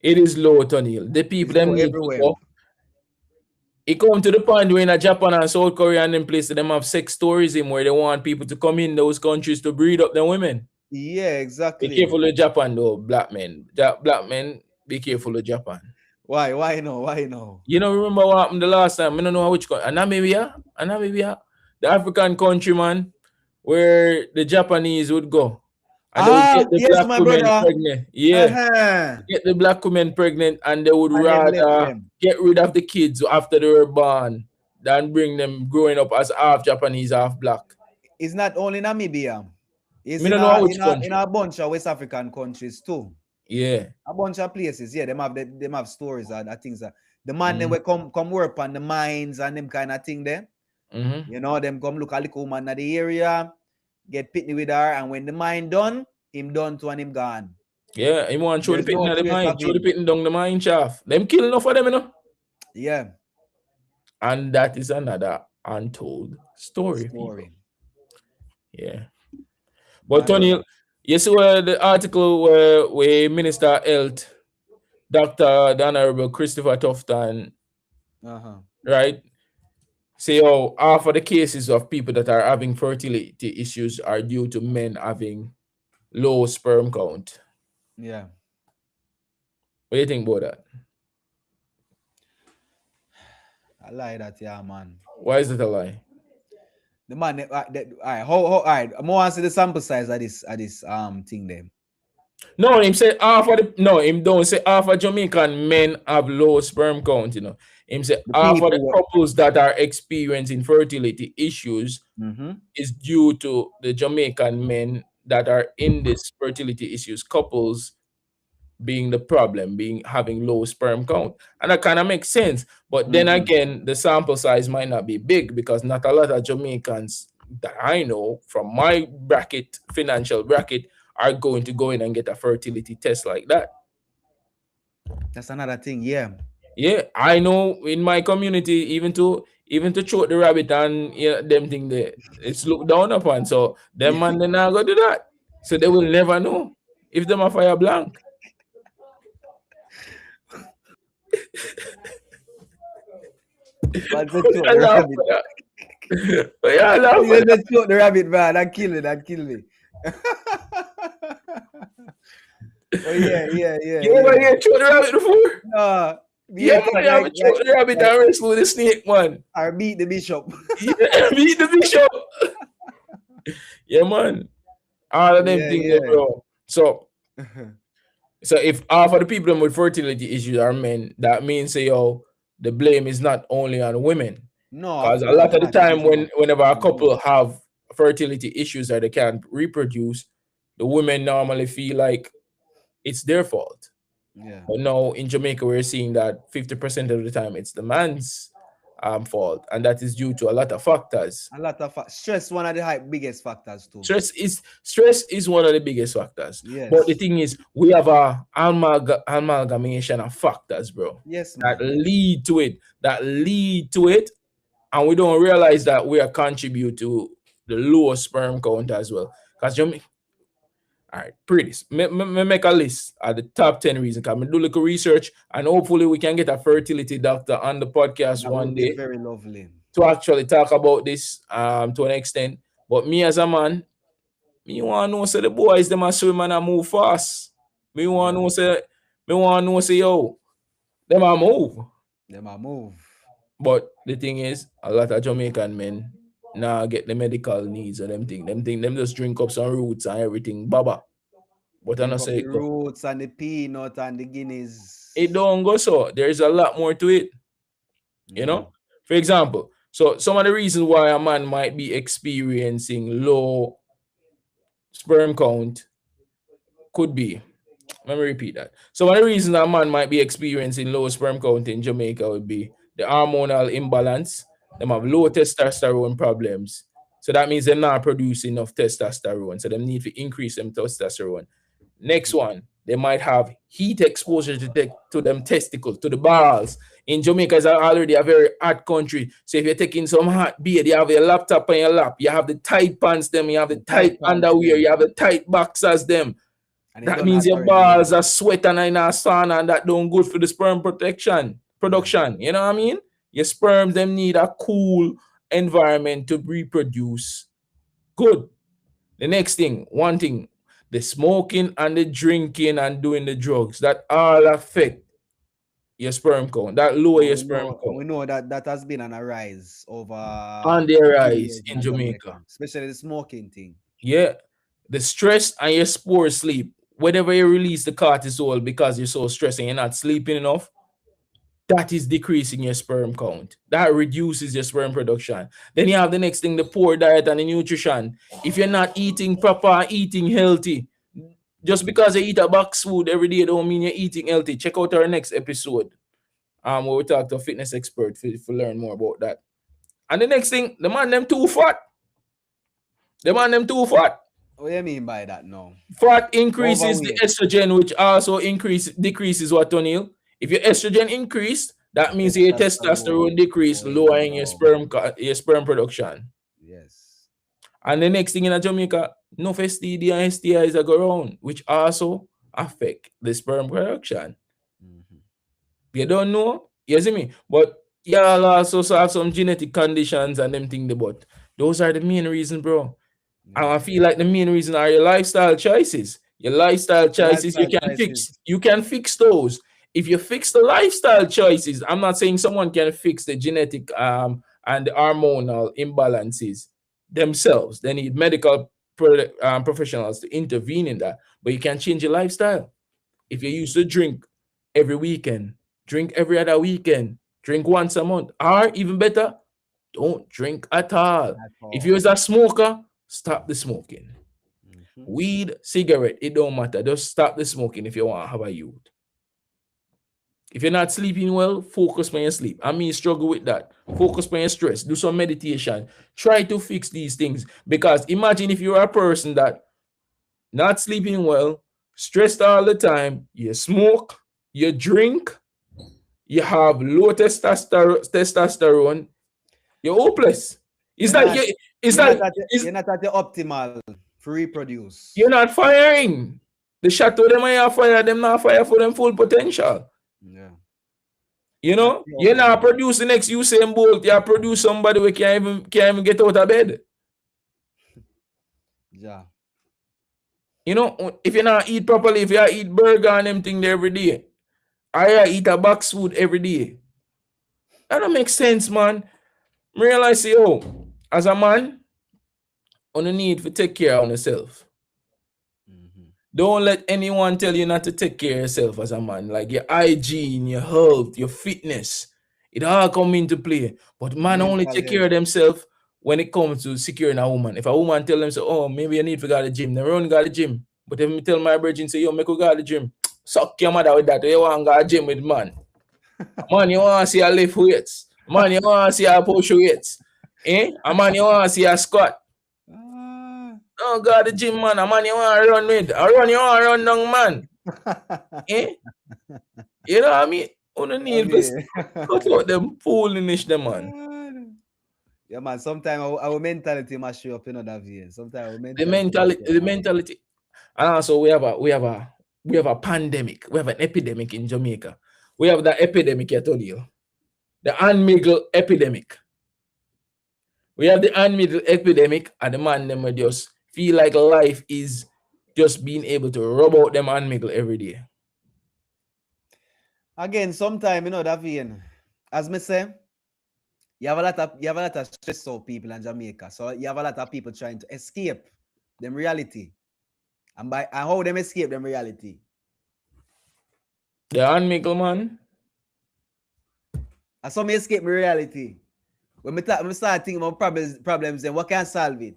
It is low, Tony. The people it's them low need to everywhere. go. It come to the point where in Japan and South Korea and them places them have sex tourism where they want people to come in those countries to breed up their women. Yeah, Be exactly. careful of Japan though, black men. Black men, be careful of Japan. Why? Why no? Why no? You know, remember what happened the last time? I don't know which country. And Namibia, the African country, man, where the Japanese would go. And they would get the Yes, black my women brother. pregnant. Yeah. Uh-huh. Get the black women pregnant and they would And them left rather them. get rid of the kids after they were born than bring them growing up as half Japanese, half black. It's not only Namibia. It's I don't know which in country. a bunch of West African countries too. Yeah. A bunch of places. Yeah, them have stories and things that the man them Mm-hmm. will come work on the mines and them kind of thing there. Mm-hmm. You know, them come look a little woman at the area, get pitney with her, and when the mine done, him done to and him gone. Yeah, he want to throw the There's pitting no at the trace mine, of throw the him. pitting down the mine shaft. Them kill enough of them, Yeah, And that is another untold story, people. story. Yeah. But My Tony, brother. you see where the article where Minister Health, Dr. the Honorable Christopher Tufton, Uh-huh. right? Say, oh, half of the cases of people that are having fertility issues are due to men having low sperm count. Yeah. What do you think about that? I like that, yeah, man. Why is it a lie? The man, all right, all right. How, all right. I want to see the sample size of this thing there. No, him say half of the no, him don't say half of Jamaican men have low sperm count, Him say The half of the people. couples that are experiencing fertility issues Mm-hmm. is due to the Jamaican men that are in this fertility issues, couples being the problem, being having low sperm count. And that kind of makes sense. But then Mm-hmm. again, the sample size might not be big because not a lot of Jamaicans that I know from my bracket, financial bracket, are going to go in and get a fertility test like that. That's another thing. Yeah. Yeah, I know in my community, even to choke the rabbit and them thing there, it's looked down upon. So them man they not go do that. So they will never know if them a fire blank. But the choke I the laugh rabbit. for that. Yeah, I laugh for You that. just choke the rabbit, man. That kill it. That kill me. Oh yeah, yeah, yeah, You ever yeah. get choke the rabbit before? No, me Yeah, I man, think you have a choke the rabbit like and wrestle with the snake, man. I beat the bishop. Yeah, beat the bishop. Yeah, man. All of them Yeah, things there, yeah. bro. So if half of the people with fertility issues are men, that means say yo, the blame is not only on women. No, Because of a lot course of the not. It time is not. whenever a Mm-hmm. couple have fertility issues that they can't reproduce, the women normally feel like it's their fault. Yeah. But no, in Jamaica we're seeing that 50% of the time it's the man's fault, and that is due to a lot of factors. A lot of stress, one of the biggest factors too. Stress is one of the biggest factors. But the Yes. thing is, we have a amalgamation of factors, bro, Yes, that man. lead to it. That lead to it, and we don't realize that we are contribute to the lower sperm count as well. Because all right, pretty. Me make a list of the top 10 reasons. Cause me do little research, and hopefully we can get a fertility doctor on the podcast That one would be day very lovely. to actually talk about this to an extent. But me as a man, me want to know say the boys them a swim and a move fast. Me want Yeah. to know say yo them a move. Them a move. But the thing is, a lot of Jamaican men now get the medical needs of them thing. Them just drink up some roots and everything, baba. But I Drink not up say the it go. roots and the peanut and the It guineas. don't go so. There's a lot more to it, you Yeah. know. For example, so some of the reasons why a man might be experiencing low sperm count could be. Let me repeat that. So one of the reasons a man might be experiencing low sperm count in Jamaica would be the hormonal imbalance. Them have low testosterone problems. So that means they're not producing enough testosterone. So they need to increase them testosterone. Next Mhm. one, they might have heat exposure to them testicles, to the balls. In Jamaica is already a very hot country. So if you're taking some hot beer, you have your laptop on your lap, you have the tight pants them, you have the The tight tight pants underwear, them. you have the tight boxers them. And it That done means hot your already, yeah. balls are sweating in a sauna, and that don't good for the sperm protection Yeah. production. You know what I mean? Your sperm them need a cool environment to reproduce. Good. The next thing, one thing, the smoking and the drinking and doing the drugs, that all affect your sperm count. That lower your sperm And count. we know that that has been on a rise over On their few rise years in in Jamaica, Jamaica. especially the smoking thing. Yeah. The stress and your poor sleep. Whenever you release the cortisol because you're so stressed and you're not sleeping enough, that is decreasing your sperm count. That reduces your sperm production. Then you have the next thing, the poor diet and the nutrition. If you're not eating proper, eating healthy, just Mhm. because you eat a box food every day don't mean you're eating healthy. Check out our next episode where we talk to a fitness expert for learn more about that. And the next thing, the man them too fat. The man them too fat. What do you mean by that now? Fat increases the Overweight. estrogen, which also decreases what, O'Neill? If your estrogen increased, that means your testosterone Testosterone decreased, going lowering down. your sperm production. Yes. And the next thing in Jamaica, no STD and STIs are go around, which also affect the sperm production. Mhm. You don't know, you see me? But y'all also have some genetic conditions and them thing, but those are the main reasons, bro. And Yeah. I feel like the main reason are your lifestyle choices. Your lifestyle The choices, you lifestyle can choices. fix. You can fix those. If you fix the lifestyle choices, I'm not saying someone can fix the genetic and the hormonal imbalances themselves. They need medical professionals to intervene in that, but you can change your lifestyle. If you used to drink every weekend, drink every other weekend, drink once a month, or even better, don't drink at all. At If you're all. a smoker, stop the smoking. Mm-hmm. Weed, cigarette, it don't matter. Just stop the smoking if you want to have a youth. If you're not sleeping well, focus on your sleep. I mean, struggle with that. Focus on your stress. Do some meditation. Try to fix these things. Because imagine if you're a person that not sleeping well, stressed all the time, you smoke, you drink, you have low testosterone, you're hopeless. It's You're like not it's like it's, you're not at the optimal to reproduce. you're not firing. The shot to them are fire, them not fire for them full potential. Yeah. You Not know, the you're not optimal. producing next Usain Bolt. You produce somebody who can't even get out of bed. Yeah. You know, if you not eat properly, if you eat burger and them thing there every day, I eat a box food every day. That don't make sense, man. Realize, yo, as a man, on the need to take care of yourself. Mm-hmm. Don't let anyone tell you not to take care of yourself as a man. Like your hygiene, your health, your fitness. It all come into play. But man only Mental take care health. of themselves when it comes to securing a woman. If a woman tell them, so, oh, maybe you need to go to the gym, they run go to the gym. But if me tell my virgin, say, yo, make we go to the gym. Suck your mother with that. You want to go to the gym with man. Man, you want to see her lift weights. Man, you want to see her push weights. Eh? A man, you want to see her squat. Ah. Oh God, the gym man, a man you want to run with. A run you want to run down, man. Eh? You know what I mean? On the I need to mean, cut out them foolish them man. yeah, man. Sometimes our mentality must show up in other views. Sometimes our The mentality must mentality, show up the more. mentality. And also we have a pandemic. We have an epidemic in Jamaica. We have the epidemic I told you. The unmingled epidemic. We have the unmingled epidemic, and the man them will just feel like life is just being able to rub out them unmingled every day. Again, sometimes Davian, as me say, you have a lot of stressed out people in Jamaica. So you have a lot of people trying to escape them reality. And how them escape them reality. The unmingled man. And some escape my reality. When me start thinking about problems, then what can solve it?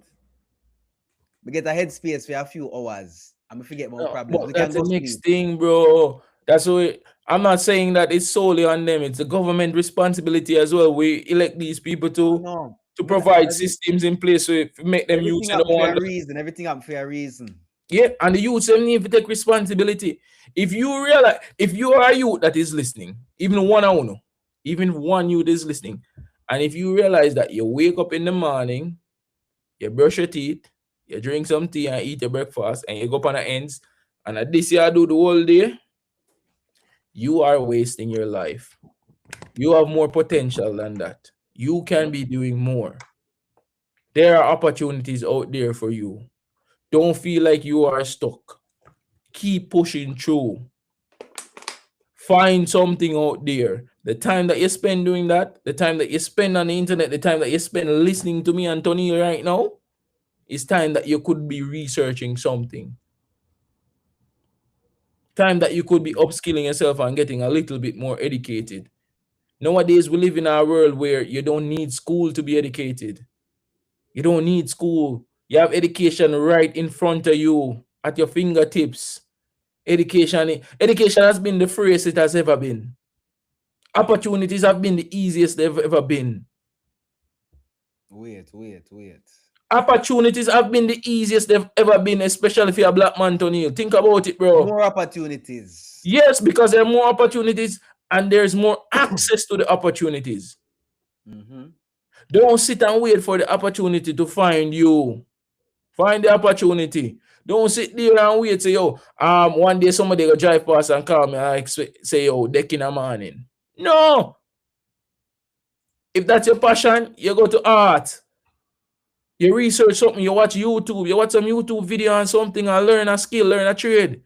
We get a headspace for a few hours. And we forget about No, problems. but We can that's the go sleep. next thing, bro. That's why I'm not saying that it's solely on them. It's a government responsibility as well. We elect these people Oh to no. to provide systems in place to make them use Everything and happen don't for want. a reason. Everything happen for a reason. Yeah, and the youth them need to take responsibility. If you realize, if you are a youth that is listening, even one youth is listening, and if you realize that you wake up in the morning, you brush your teeth, you drink some tea and eat your breakfast, and you go up on the ends, and at this you do the whole day, you are wasting your life. You have more potential than that. You can Yep. be doing more. There are opportunities out there for you. Don't feel like you are stuck. Keep pushing through. Find something out there. The time that you spend doing that, the time that you spend on the internet, the time that you spend listening to me and Tony right now, is time that you could be researching something. Time that you could be upskilling yourself and getting a little bit more educated. Nowadays, we live in a world where you don't need school to be educated. You don't need school. You have education right in front of you at your fingertips. Education has been the freest it has ever been. Opportunities have been the easiest they've ever been. Wait. Opportunities have been the easiest they've ever been, especially if you're a black man, Tony. Think about it, bro. More opportunities. Yes, because there are more opportunities and there's more access to the opportunities. Mm-hmm. Don't sit and wait for the opportunity to find you. Find the opportunity. Don't sit there and wait. Say, yo, one day somebody will drive past and call me and say, yo, deck in the morning. No. If that's your passion, you go to art. You research something, you watch YouTube, you watch some YouTube video on something and learn a skill, learn a trade.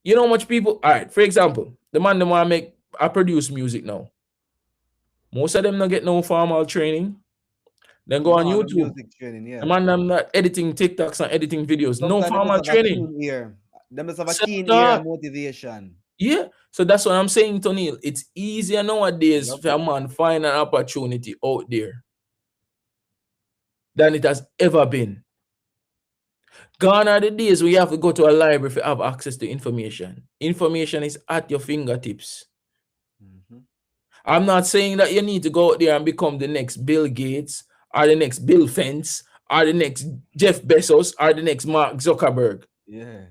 You know how much people, all right, for example, the man that want to produce music now. Most of them don't get no formal training. Then go on No, no YouTube. music training, The yeah. man them not editing TikToks and editing videos. No Sometimes they must formal have a training. keen ear. They must have a So keen ear and that, motivation. yeah. So that's what I'm saying, Tony. It's easier nowadays Yep. for a man find an opportunity out there than it has ever been. Gone are the days where you have to go to a library to have access to information. Information is at your fingertips. Mm-hmm. I'm not saying that you need to go out there and become the next Bill Gates or the next Bill Fence or the next Jeff Bezos or the next Mark Zuckerberg. Yeah.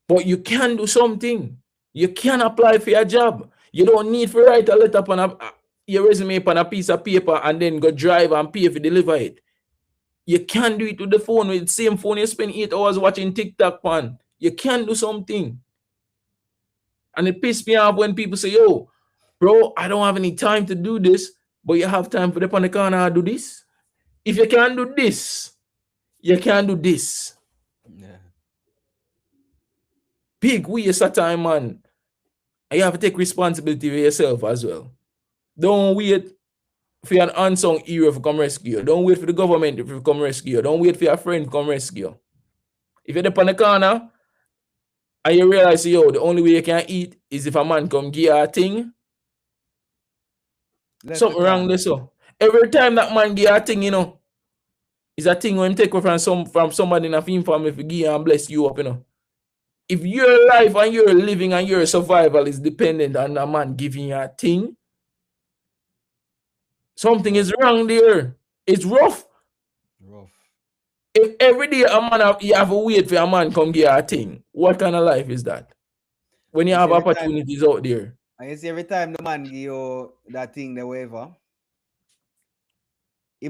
But you can do something. You can apply for a job. You don't need to write a letter on your resume on a piece of paper and then go drive and pay if you deliver it. You can do it with the phone, with the same phone you spend 8 hours watching TikTok on. You can do something. And it pisses me off when people say, yo, bro, I don't have any time to do this, but you have time for the on the corner and do this. If you can't do this, you can do this. Yeah. Big waste of time, man. And you have to take responsibility for yourself as well. Don't wait for an unsung hero to come rescue you. Don't wait for the government to come rescue you. Don't wait for your friend to come rescue you. If you're up on the corner and you realize, yo, the only way you can eat is if a man come give you a thing, Left something it wrong there, on. so. Every time that man give you a thing, is a thing when him take from somebody in a film family for give you and bless you up. If your life and your living and your survival is dependent on a man giving you a thing, something Rough. is wrong there. It's rough. Rough. If every day you have to wait for a man come give you a thing, what kind of life is that? When you You see have every time opportunities out there. and you see every time the man give you that thing, the whatever, he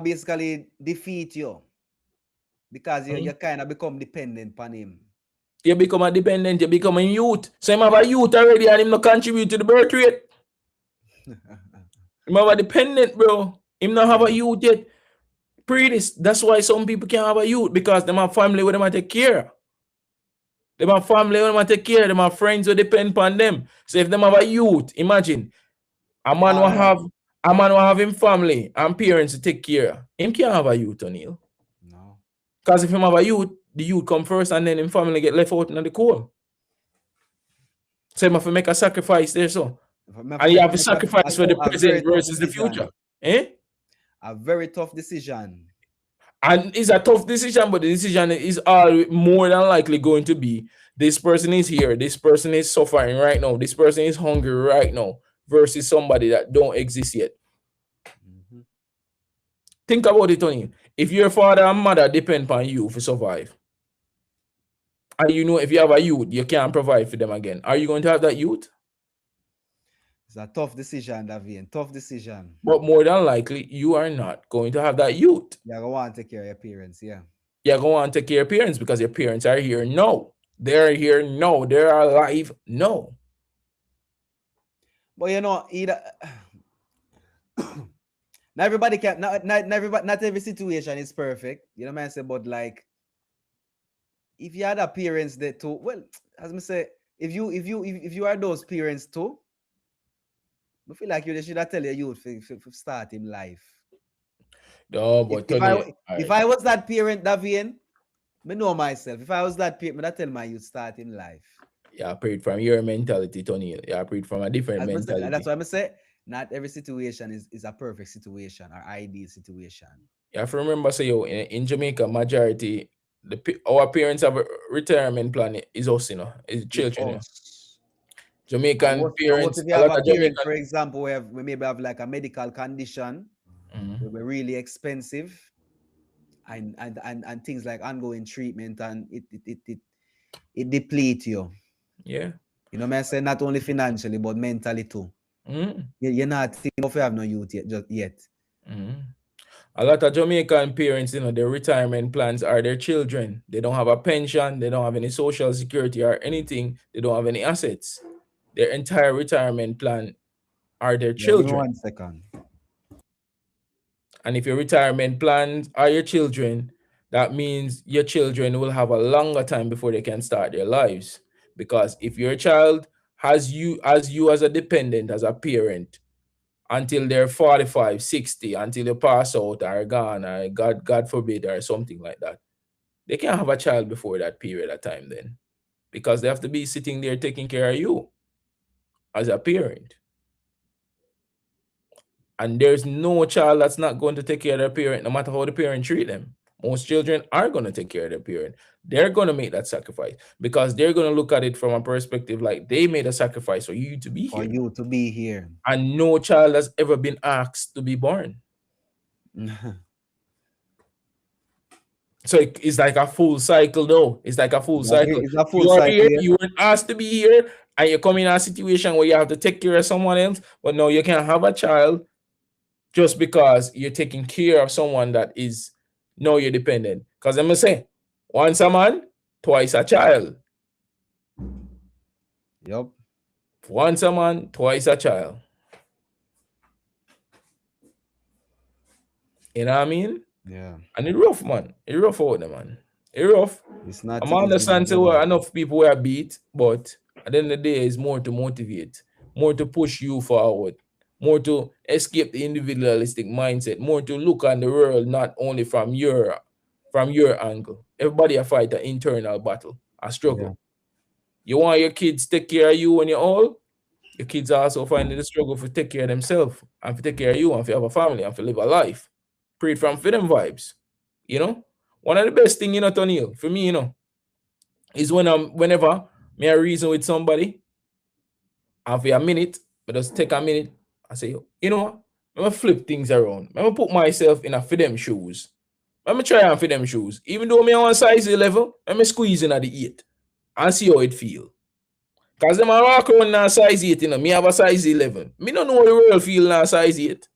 basically defeat you because you kind of become dependent upon him. You become a dependent, you become a youth. So him have a youth already and him not contribute to the birth rate. Him have a dependent, bro. Him not have a Yeah. youth yet. This. That's why some people can't have a youth because them have family where them take care. Them have family where them take care. Them have friends who depend upon them. So if them have a youth, imagine a man will All right. have him family and parents to take care. Him can't have a youth, O'Neal. No. Because if him have a youth, the youth come first and then him family get left out in the cold. So him have to make a sacrifice there, so. And you have to Make sacrifice for the a very present tough versus the future. decision. Eh? A very tough decision. And it's a tough decision, but the decision is all more than likely going to be this person is here, this person is suffering right now, this person is hungry right now, versus somebody that don't exist yet. Mm-hmm. Think about it, Tony. If your father and mother depend on you to survive, and if you have a youth, you can't provide for them again, are you going to have that youth? It's a tough decision, Davian. Tough decision. But more than likely, you are not going to have that youth. You're going to want to take care of your parents, yeah. You're going to take care of your parents because your parents are here. No. They're here. No. They're alive. No. But either not everybody can not every situation is perfect. You know what I say? But like if you had a parents that too, well, as I say, if you are those parents too, I feel like you should have tell your youth to start in life. No, If but if Tony, I if I was that parent, Davian, I know myself. If I was that parent, I tell my youth start in life. yeah, I prayed from your mentality, Tony. Yeah, I prayed from a different As mentality. that's what I'm say. Not every situation is a perfect situation or ideal situation. You have to remember, say, in Jamaica, majority, our parents have a retirement plan is us, is It's children. us. Jamaican And what parents, if you a have lot a of parent, Jamaican. for example, we maybe have like a medical condition where we're really expensive and things like ongoing treatment and it depletes you. Yeah. You know what I say? Not only financially, but mentally too. You're not thinking of you have no youth yet. A lot of Jamaican parents, their retirement plans are their children. They don't have a pension, they don't have any social security or anything, they don't have any assets. Their entire retirement plan are their Yeah, give me children. 1 second. And if your retirement plans are your children, that means your children will have a longer time before they can start their lives. Because if your child has you as a dependent, as a parent, until they're 45, 60, until they pass out or gone or God forbid or something like that. They can't have a child before that period of time then because they have to be sitting there taking care of you as a parent. And there's no child that's not going to take care of their parent no matter how the parent treat them. Most children are going to take care of their parent. They're going to make that sacrifice because they're going to look at it from a perspective like they made a sacrifice for you to be For here. you to be here. And no child has ever been asked to be born. So it's like a full cycle, though. It's like a full cycle. It's a full You are cycle, here, yeah. you weren't asked to be here, and you come in a situation where you have to take care of someone else, but no, you can't have a child just because you're taking care of someone that is no, you're dependent. Because I'm gonna say, once a man, twice a child. Yep. Once a man, twice a child. You know what I mean? Yeah. And it's rough, man. It's rough out there, man. It's rough. It's not I'm easy, my understand so brother. enough people were beat, but at the end of the day, it's more to motivate, more to push you forward, more to escape the individualistic mindset, more to look at the world not only from your angle. Everybody a fight an internal battle, a Yeah. struggle. You want your kids take care of you when you're old. Your kids also finding the struggle for take care of themselves and for take care of you and for have a family and for live a life. Pray from for them vibes. You know? One of the best thing, Tony, for me, is whenever me I reason with somebody and for a minute, but just take a minute and say, you know what? I'm gonna flip things around. I'm gonna put myself in a for them shoes. I'm gonna try and fit them shoes. Even though me on size 11, I'm squeeze in at the 8 and see how it feel. Cause them a walk around now size 8, me have a size 11. Me don't know how the world feel now size 8.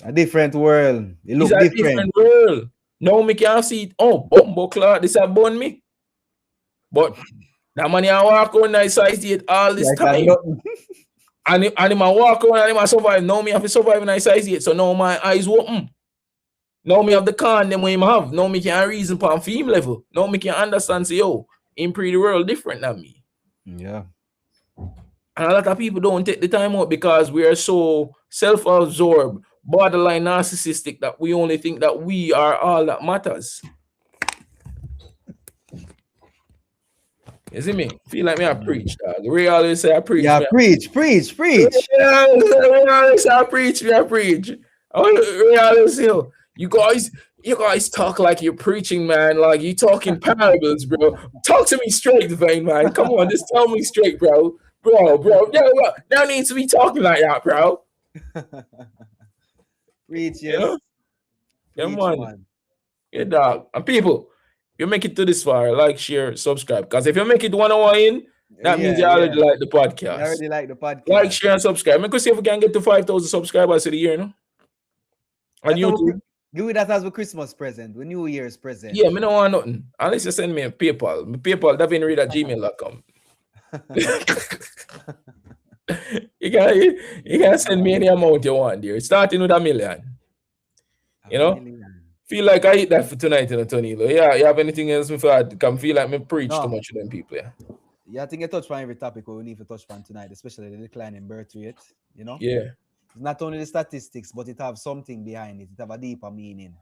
A different world. It It's look a different. different world. Now me can see it. Oh, bumbo clock, this a bun me. But that man a walk around now size 8 all this Like a time. nothing. And him a walk around and him a survive. Now me have to survive in a size 8. So now my eyes open. Now me have the con them when him have. Now me can reason for theme level. Now me can understand say, yo, him pre the world different than me. Yeah. And a lot of people don't take the time out because we are so self-absorbed, borderline narcissistic that we only think that we are all that matters. You see me? Feel like me I preach, dog. Ray always say I preach. Yeah, preach, preach, preach. Yeah, Ray always say I preach, me I preach. Ray always say, you guys talk like you're preaching, man. Like you talking parables, bro. Talk to me straight, Vane, man. Come on, just tell me straight, bro. Bro. No need to be talking like that, bro. Preach, You yes. know? Come Preach, on. man. Yeah, dog. And people, if you make it to this far, like, share, subscribe. Because if you make it 1 hour in, that means Yeah, you yeah. already like the I podcast. already like the Like, podcast. share, and subscribe. Make us see if we can get to 5,000 subscribers to the year, no? On That's our, YouTube. give it that as a Christmas present, a New Year's present. Yeah, me don't want nothing. Unless you send me a PayPal. My PayPal, davinread@gmail.com. you can send me any amount you want there. Starting with $1 million. A You know? million. Feel like I eat that for tonight, Tonilo. Yeah, you have anything else before I can feel like me preach too No. much to them people, yeah. Yeah, I think I touched on every topic we need to touch on tonight, especially the declining birth rate. Yeah. It's not only the statistics, but it have something behind it. It have a deeper meaning.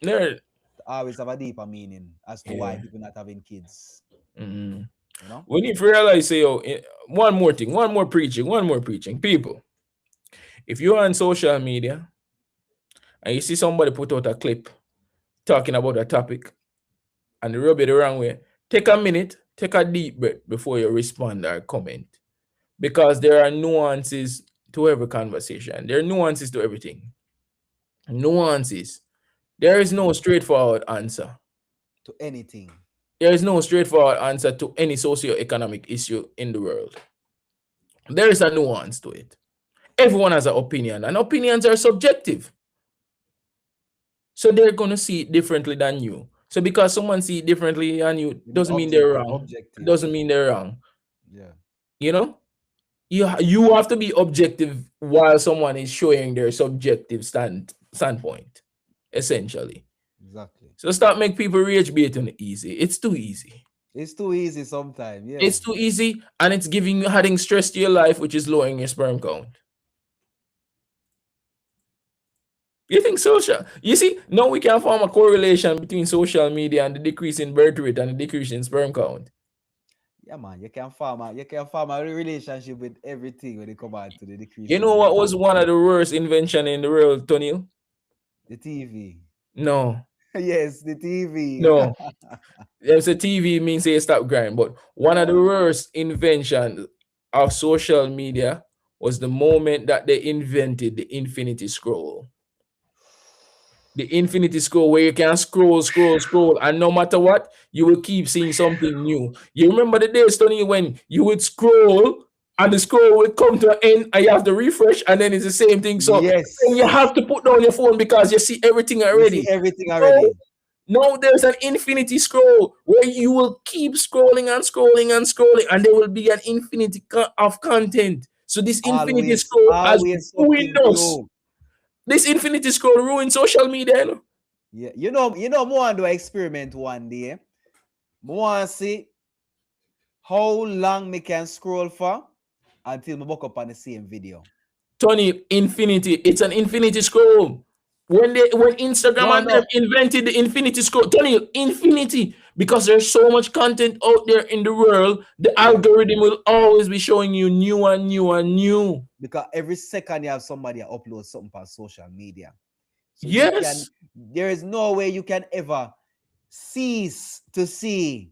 There. It always have a deeper meaning as to why Yeah. people not having kids. Mm-hmm. You know? We need to realize, say, one more thing, one more preaching. People, if you're on social media and you see somebody put out a clip talking about a topic and they rub it the wrong way, take a minute, take a deep breath before you respond or comment. Because there are nuances to every conversation. There are nuances to everything. Nuances. There is no straightforward answer. To anything. There is no straightforward answer to any socio-economic issue in the world. There is a nuance to it. Everyone has an opinion, and opinions are subjective. So they're going to see it differently than you. So because someone see it differently than you, doesn't mean they're wrong. Objective. Doesn't mean they're wrong. Yeah. You know? You have to be objective while someone is showing their subjective standpoint, essentially. Exactly. So stop make people rage bait on it easy. It's too easy. It's too easy sometimes. Yeah. It's too easy, and it's adding stress to your life, which is lowering your sperm count. You think social? You see, now we can form a correlation between social media and the decrease in birth rate and the decrease in sperm count. Yeah, man, you can form a relationship with everything when it come out to the decrease You in know what birth was rate. one of the worst invention in the world, Tony? The TV. No, Yes, the TV. no. There's a TV means they stop grind, but one of the worst inventions of social media was the moment that they invented the infinity scroll. The infinity scroll where you can scroll, scroll, scroll, and no matter what, you will keep seeing something new. You remember the days, Tony, when you would scroll and the scroll would come to an end and you have to refresh, and then it's the same thing. So then you Yes. have to put down your phone because you see everything You see already. everything No, already. no, there's an infinity scroll where you will keep scrolling and scrolling and scrolling, and there will be an infinity of content. So this infinity Always, scroll has always ruined something us. new. This infinity scroll ruined social media. You know? Yeah. Me want to do an experiment one day. Me want to see how long me can scroll for until me buck up on the same video. Tony, infinity. It's an infinity scroll. When Instagram No, and them no. invented the infinity scroll, Tony, infinity, because there's so much content out there in the world, the Yeah. algorithm will always be showing you new and new and new. Because every second you have somebody upload something on social media. So Yes. there is no way you can ever cease to see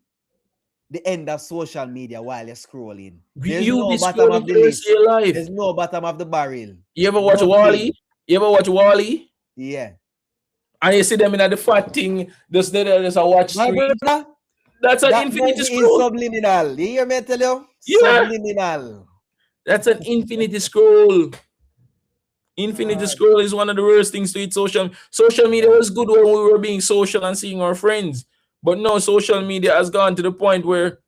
the end of social media while you're scrolling. There's You'll no be bottom scrolling of for the the rest of list. your life. There's no bottom of the barrel. You ever watch Wally? Nothing. You ever watch Wally? Yeah. And you see them in the fat thing, just a watch My screen. brother, That's an that infinity movie is scroll. subliminal. You hear me tell you? Yeah, Subliminal. that's an infinity scroll. Infinity God. scroll is one of the worst things to eat. Social media Yeah. was good when we were being social and seeing our friends, but now social media has gone to the point where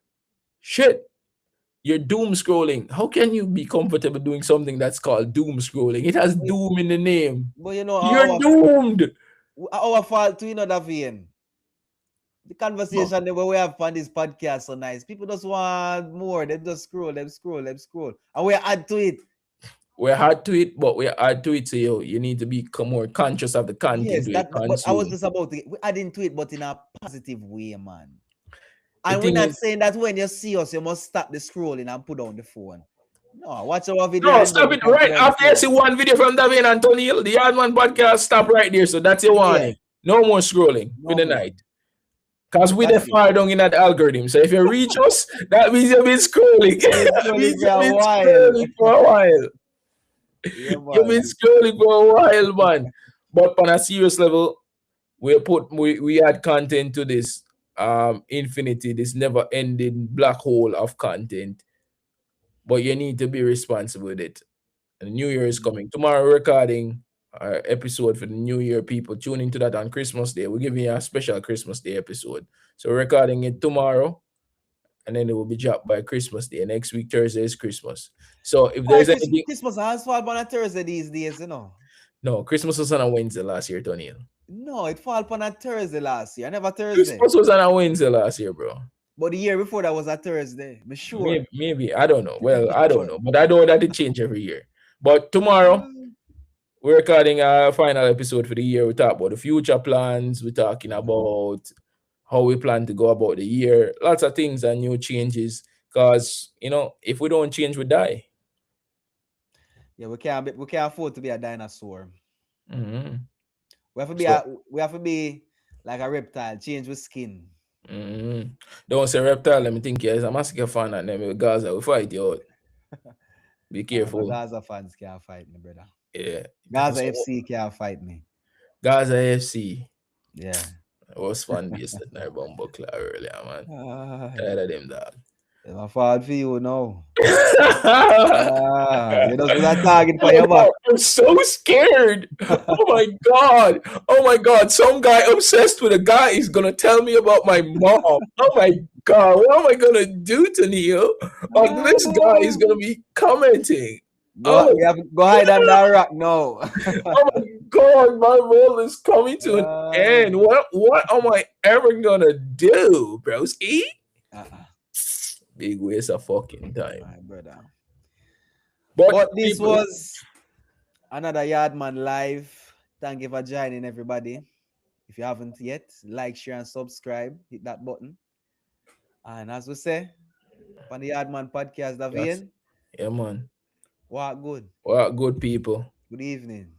shit, you're doom scrolling. How can you be comfortable doing something that's called doom scrolling? It has But, doom in the name. but you know, You're doomed. our fault to another vein. The No, conversation that we have on this podcast so nice. People just want more. They just scroll, them scroll, them scroll. And we add to it. we're hard to it, but we're hard to it. So you need to be more conscious of the content Yes, we but I was consume. just about to we add into it, but in a positive way, man. The And we're thing not is, saying that when you see us, you must stop the scrolling and put down the phone. No, watch our video no, and then stop you it can put right down the after you phone. see one video from David and Tony, the Yardman podcast. Stop right there. So that's your Yeah, warning. No more scrolling for no the more. night. Because we the That's it. far down in that algorithm. So if you reach us, that means you've been scrolling. You've been That scrolling means for you've a been while. scrolling for a while. Yeah, You've been man. scrolling for a while, man. But on a serious level, we add content to this infinity, this never ending black hole of content. But you need to be responsible with it. And the new year is Mm. coming. Tomorrow we're recording our episode for the new year. People tune into that on Christmas Day. We're giving you a special Christmas Day episode. So we're recording it tomorrow, and then it will be dropped by Christmas Day. Next week, Thursday is Christmas. So if Why there's anything, Christmas has fall on a Thursday these days, you know? no, Christmas was on a Wednesday last year, Tony. No, it fall upon a Thursday last year. Never Thursday. Christmas was on a Wednesday last year, bro. But the year before that was a Thursday. Me sure. Maybe I don't know. Well, Me I don't sure. know, but I know that it change every year. But tomorrow Mm. we're recording our final episode for the year. We talk about the future plans. We're talking about how we plan to go about the year. Lots of things and new changes. Because if we don't change, we die. Yeah, we can't afford to be a dinosaur. Hmm. We have to be So, like a reptile, change with skin. hmm don't say reptile. Let me think. Yeah, it's a massacre fan and them with Gaza. We fight you out. Be No careful. Gaza fans can't fight me, brother. Yeah. Gaza So, FC can't fight me. Gaza FC. Yeah. I was fan base that night Bumble earlier, man. Ah, Tired of them dog. it's my fault for you now. Oh You just put a target for your back. God, I'm so scared. Oh my god. Oh my god. Some guy obsessed with a guy is gonna tell me about my mom. Oh my god. What am I gonna do to Neil? Like this guy is gonna be commenting. Go, Oh we have go hide under a rock now. oh my god, my world is coming to an Ah, end. What am I ever gonna do, broski? uh-uh, Big waste of fucking time. my brother. But But this people, was another Yardman live. Thank you for joining, everybody. If you haven't yet, like, share, and subscribe. Hit that button. And as we say, on the Hardman Podcast, Yes. Davian, Yeah, man. walk good. What good people. Good evening.